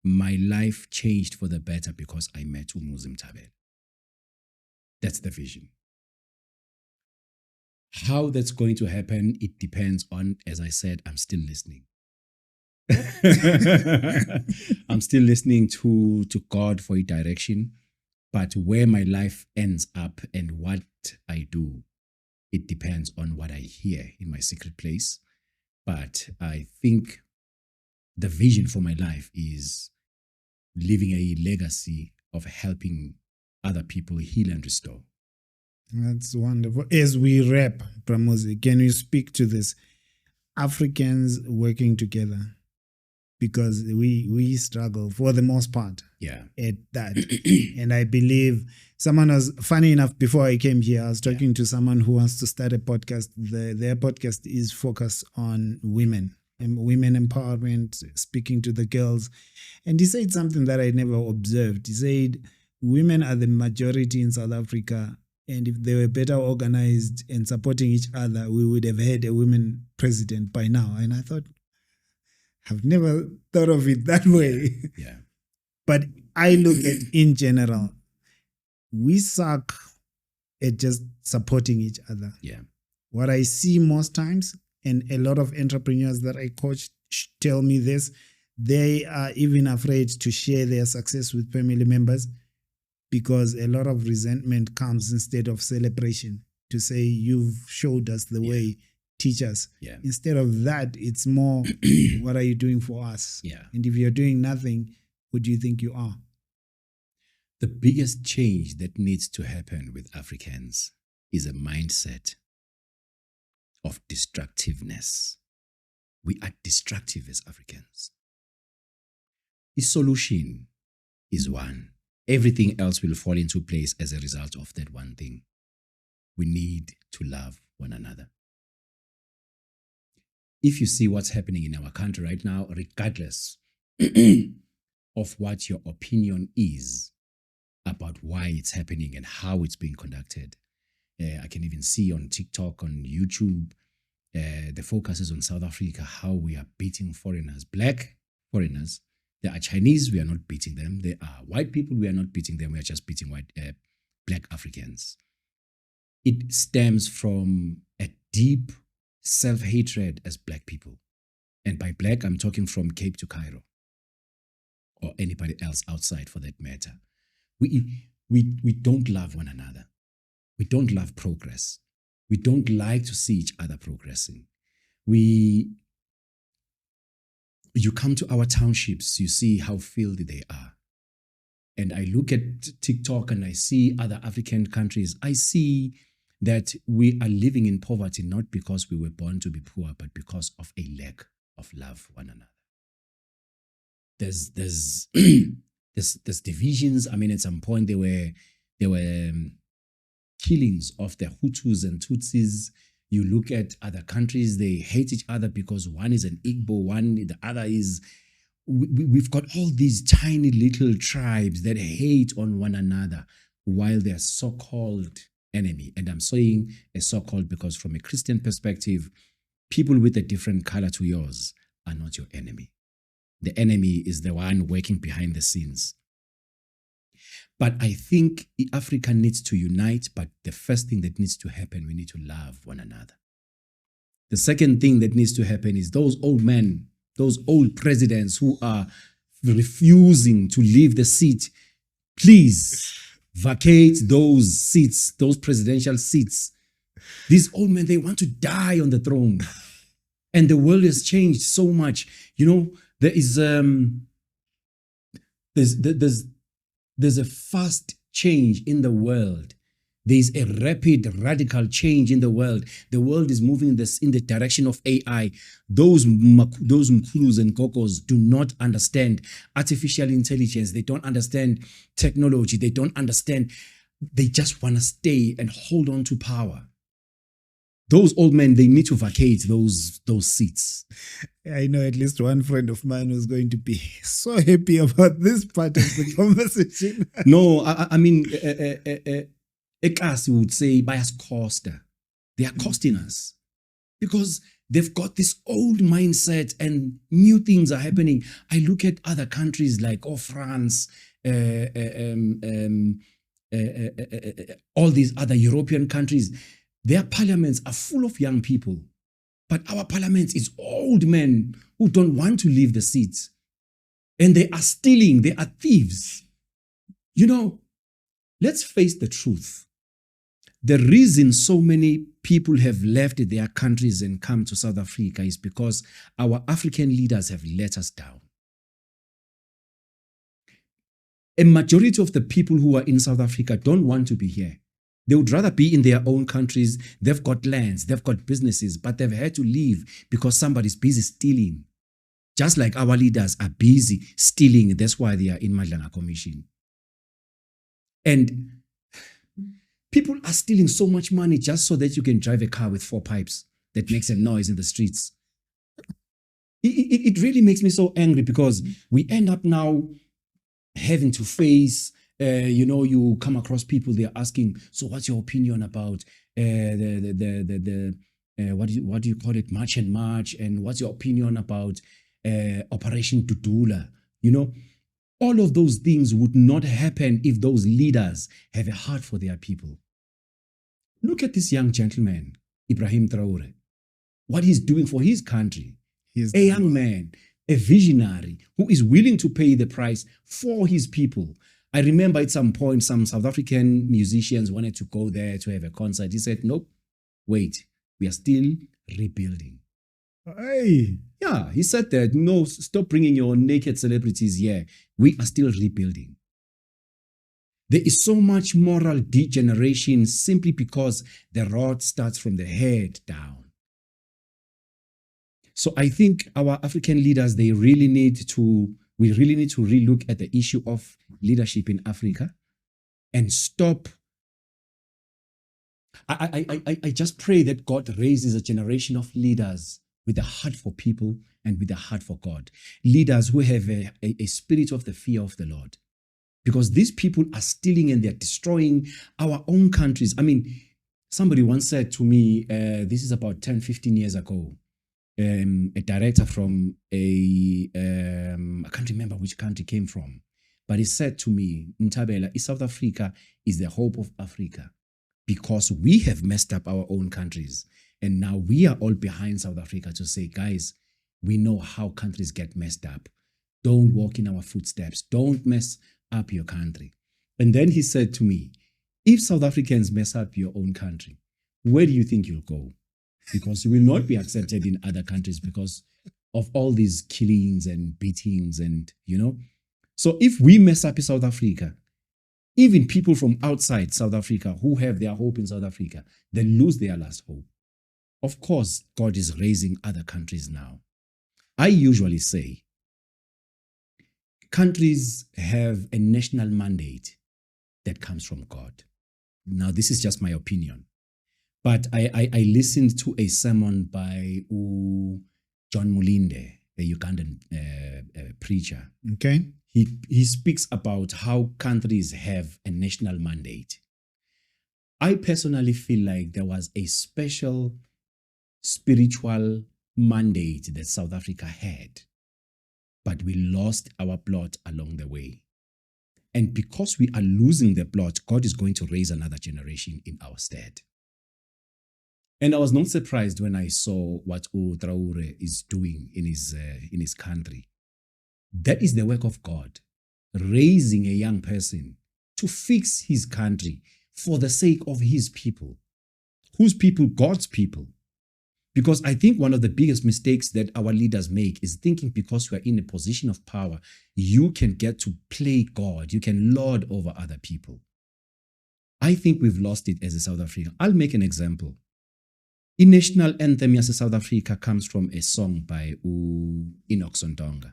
my life changed for the better because I met Muzi Mthabela. That's the vision. How that's going to happen, it depends on, as I said, I'm still listening. I'm still listening to God for a direction. But where my life ends up and what I do, it depends on what I hear in my secret place. But I think the vision for my life is leaving a legacy of helping other people heal and restore. That's wonderful. As we wrap, Ramosi, can you speak to this? Africans working together, because we struggle for the most part at that. And I believe someone was funny enough, before I came here, I was talking to someone who wants to start a podcast. Their podcast is focused on women and women empowerment, speaking to the girls. And he said something that I never observed. He said, women are the majority in South Africa, and if they were better organized and supporting each other, we would have had a women president by now. And I thought, I've never thought of it that way. Yeah. But I look at, in general, we suck at just supporting each other. Yeah. What I see most times, and a lot of entrepreneurs that I coach tell me this, they are even afraid to share their success with family members, because a lot of resentment comes instead of celebration, to say, you've showed us the way, teach us. Yeah. Instead of that, it's more, what are you doing for us? Yeah. And if you're doing nothing, who do you think you are? The biggest change that needs to happen with Africans is a mindset of destructiveness. We are destructive as Africans. The solution is one. Everything else will fall into place as a result of that one thing. We need to love one another. If you see what's happening in our country right now, regardless of what your opinion is about why it's happening and how it's being conducted, I can even see on TikTok, on YouTube, the focus is on South Africa, how we are beating foreigners, black foreigners. There are Chinese, we are not beating them. There are white people, we are not beating them. We are just beating black Africans. It stems from a deep self-hatred as black people. And by black, I'm talking from Cape to Cairo, or anybody else outside for that matter. We don't love one another. We don't love progress. We don't like to see each other progressing. You come to our townships, you see how filthy they are. And I look at TikTok and I see other African countries. I see that we are living in poverty not because we were born to be poor, but because of a lack of love for one another. There's there's divisions. I mean, at some point there were killings of the Hutus and Tutsis. You look at other countries, they hate each other because one is an Igbo, the other is... We've got all these tiny little tribes that hate on one another while they're so-called enemy. And I'm saying a so-called because from a Christian perspective, people with a different color to yours are not your enemy. The enemy is the one working behind the scenes. But I think Africa needs to unite, but the first thing that needs to happen, we need to love one another. The second thing that needs to happen is those old men, those old presidents who are refusing to leave the seat, please vacate those seats, those presidential seats. These old men, they want to die on the throne. And the world has changed so much. You know, there is there's a fast change in the world. There's a rapid, radical change in the world. The world is moving in the direction of AI. Those Mkulus and Kokos do not understand artificial intelligence. They don't understand technology. They don't understand. They just want to stay and hold on to power. Those old men, they need to vacate those seats. I know at least one friend of mine who's going to be so happy about this part of the conversation. No, I mean, Ekasi would say, bias coster. They are costing us because they've got this old mindset and new things are happening. I look at other countries like France, all these other European countries. Their parliaments are full of young people, but our parliament is old men who don't want to leave the seats. And they are stealing, they are thieves. You know, let's face the truth. The reason so many people have left their countries and come to South Africa is because our African leaders have let us down. A majority of the people who are in South Africa don't want to be here. They would rather be in their own countries. They've got lands, they've got businesses, but they've had to leave because somebody's busy stealing. Just like our leaders are busy stealing. That's why they are in Madlanga Commission. And people are stealing so much money just so that you can drive a car with 4 pipes that makes a noise in the streets. It really makes me so angry because we end up now having to face, you come across people, they're asking, so what's your opinion about what do you call it, March and March, and what's your opinion about Operation Dudula? All of those things would not happen if those leaders have a heart for their people. Look at this young gentleman, Ibrahim Traore, what he's doing for his country. He's a young man, a visionary who is willing to pay the price for his people. I remember at some point, some South African musicians wanted to go there to have a concert. He said, nope, wait, we are still rebuilding. Hey. Yeah, he said that, no, stop bringing your naked celebrities here. We are still rebuilding. There is so much moral degeneration simply because the rod starts from the head down. So I think our African leaders, we really need to relook at the issue of leadership in Africa and stop. I just pray that God raises a generation of leaders with a heart for people and with a heart for God. Leaders who have a spirit of the fear of the Lord. Because these people are stealing and they're destroying our own countries. I mean, somebody once said to me, this is about 10, 15 years ago, a director from I can't remember which country came from, but he said to me, Mthabela, South Africa is the hope of Africa because we have messed up our own countries. And now we are all behind South Africa to say, guys, we know how countries get messed up. Don't walk in our footsteps. Don't mess up your country. And then he said to me, if South Africans mess up your own country, where do you think you'll go? Because you will not be accepted in other countries because of all these killings and beatings and, So if we mess up in South Africa, even people from outside South Africa who have their hope in South Africa, they lose their last hope. Of course, God is raising other countries now. I usually say, countries have a national mandate that comes from God. Now, this is just my opinion. But I listened to a sermon by John Mulinde, a Ugandan preacher. Okay. He speaks about how countries have a national mandate. I personally feel like there was a special spiritual mandate that South Africa had, but we lost our plot along the way. And because we are losing the plot, God is going to raise another generation in our stead. And I was not surprised when I saw what Traore is doing in his country. That is the work of God, raising a young person to fix his country for the sake of his people. Whose people? God's people. Because I think one of the biggest mistakes that our leaders make is thinking because you are in a position of power, you can get to play God, you can lord over other people. I think we've lost it as a South African. I'll make an example. The national anthem of South Africa comes from a song by Enoch Sontonga.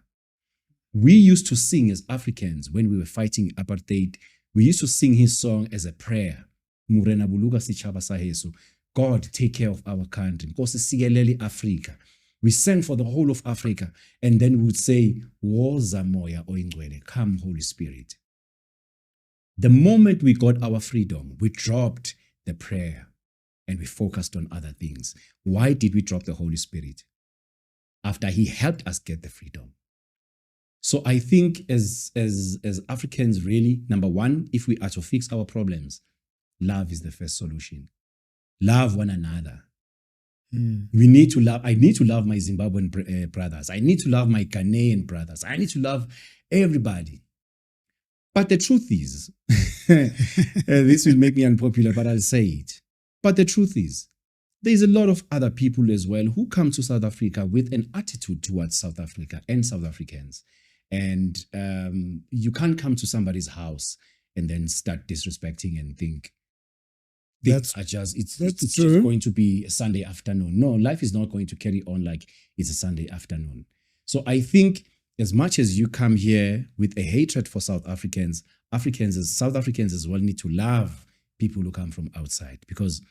We used to sing as Africans when we were fighting apartheid. We used to sing his song as a prayer. Murena buluka sichaba saheso. God, take care of our country. Nkosi sikelele Africa. We sang for the whole of Africa, and then we would say, Woza moya oyingcwele, come Holy Spirit. The moment we got our freedom, we dropped the prayer and we focused on other things. Why did we drop the Holy Spirit? After he helped us get the freedom. So I think as Africans, really, number one, if we are to fix our problems, love is the first solution. Love one another. We need to love. I need to love my Zimbabwean brothers. I need to love my Ghanaian brothers. I need to love everybody. But the truth is, this will make me unpopular, but I'll say it. But the truth is, there's a lot of other people as well who come to South Africa with an attitude towards South Africa and South Africans. And you can't come to somebody's house and then start disrespecting and think it's just going to be a Sunday afternoon. No, life is not going to carry on like it's a Sunday afternoon. So I think as much as you come here with a hatred for South Africans, South Africans as well need to love people who come from outside. Because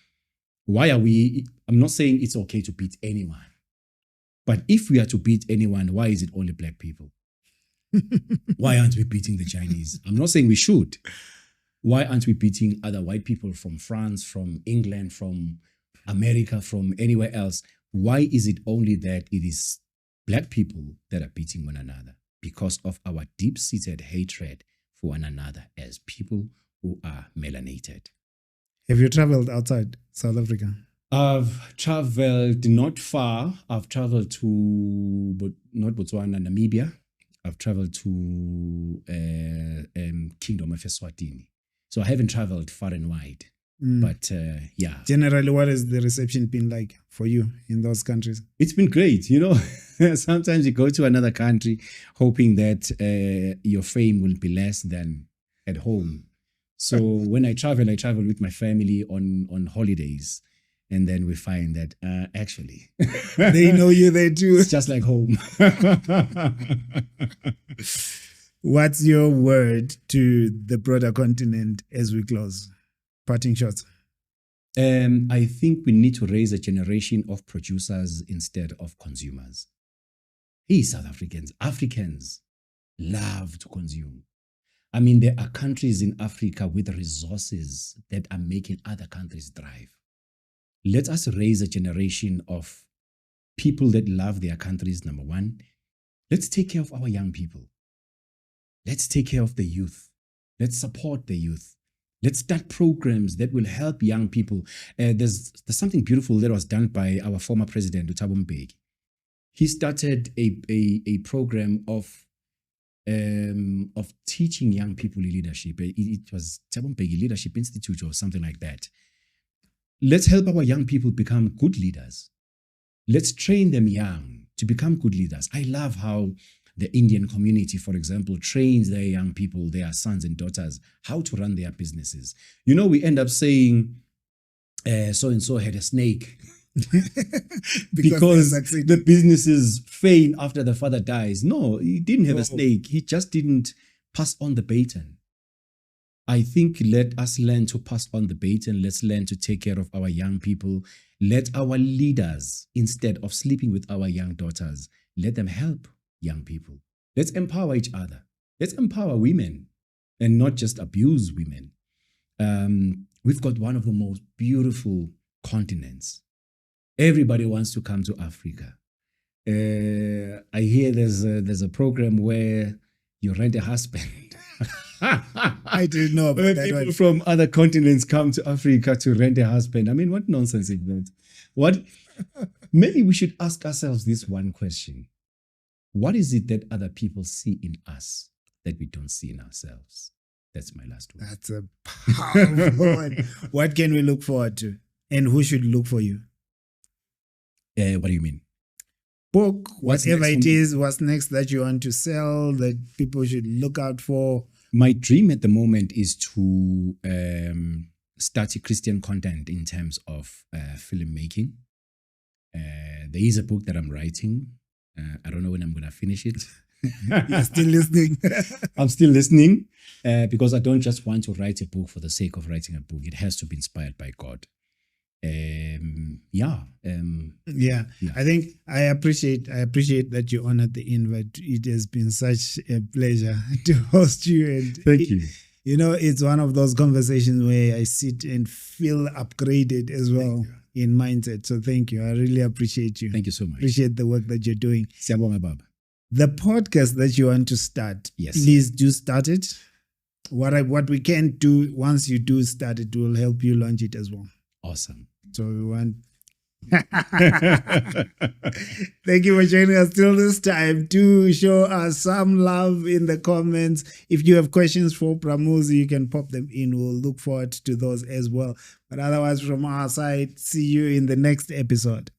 I'm not saying it's okay to beat anyone, but if we are to beat anyone, why is it only black people? Why aren't we beating the Chinese? I'm not saying we should. Why aren't we beating other white people from France, from England, from America, from anywhere else? Why is it only that it is black people that are beating one another? Because of our deep-seated hatred for one another as people who are melanated. Have you traveled outside South Africa? I've traveled not far. I've traveled to not Botswana, Namibia. I've traveled to Kingdom of Eswatini. So I haven't traveled far and wide. But yeah. Generally, what has the reception been like for you in those countries? It's been great. Sometimes you go to another country hoping that your fame will be less than at home. So when I travel with my family on holidays. And then we find that actually they know you there too. It's just like home. What's your word to the broader continent as we close? Parting shots. I think we need to raise a generation of producers instead of consumers. Hey, South Africans love to consume. I mean, there are countries in Africa with resources that are making other countries thrive. Let us raise a generation of people that love their countries, number one. Let's take care of our young people. Let's take care of the youth. Let's support the youth. Let's start programs that will help young people. There's something beautiful that was done by our former president, Ntando Maseko. He started a program of teaching young people leadership. It was Ntando Maseko Leadership Institute or something like that. Let's help our young people become good leaders. Let's train them young to become good leaders. I love how the Indian community, for example, trains their young people, their sons and daughters, how to run their businesses. We end up saying, so-and-so had a snake because the businesses fail after the father dies. No, he didn't have a snake. He just didn't pass on the baton. I think let us learn to pass on the baton. Let's learn to take care of our young people. Let our leaders, instead of sleeping with our young daughters, let them help young people. Let's empower each other. Let's empower women and not just abuse women. We've got one of the most beautiful continents. Everybody wants to come to Africa. I hear there's a program where you rent a husband. I didn't know about that. People from other continents come to Africa to rent a husband. I mean, what nonsense is that? Maybe we should ask ourselves this one question. What is it that other people see in us that we don't see in ourselves? That's my last word. That's a powerful one. What can we look forward to? And who should look for you? What do you mean? Book, whatever it is, what's next that you want to sell, that people should look out for? My dream at the moment is to start Christian content in terms of filmmaking. There is a book that I'm writing. I don't know when I'm going to finish it. You're still listening? I'm still listening because I don't just want to write a book for the sake of writing a book. It has to be inspired by God. Yeah. I think I appreciate that you honored the invite. It has been such a pleasure to host you. And thank you. It's one of those conversations where I sit and feel upgraded as well in mindset. So thank you. I really appreciate you. Thank you so much. Appreciate the work that you're doing. Siyabonga baba. The podcast that you want to start, yes, please do start it. What we can do once you do start it will help you launch it as well. Awesome. So we want Thank you for joining us till this time. Do show us some love in the comments. If you have questions for Ramosi, you can pop them in. We'll look forward to those as well. But otherwise, from our side, see you in the next episode.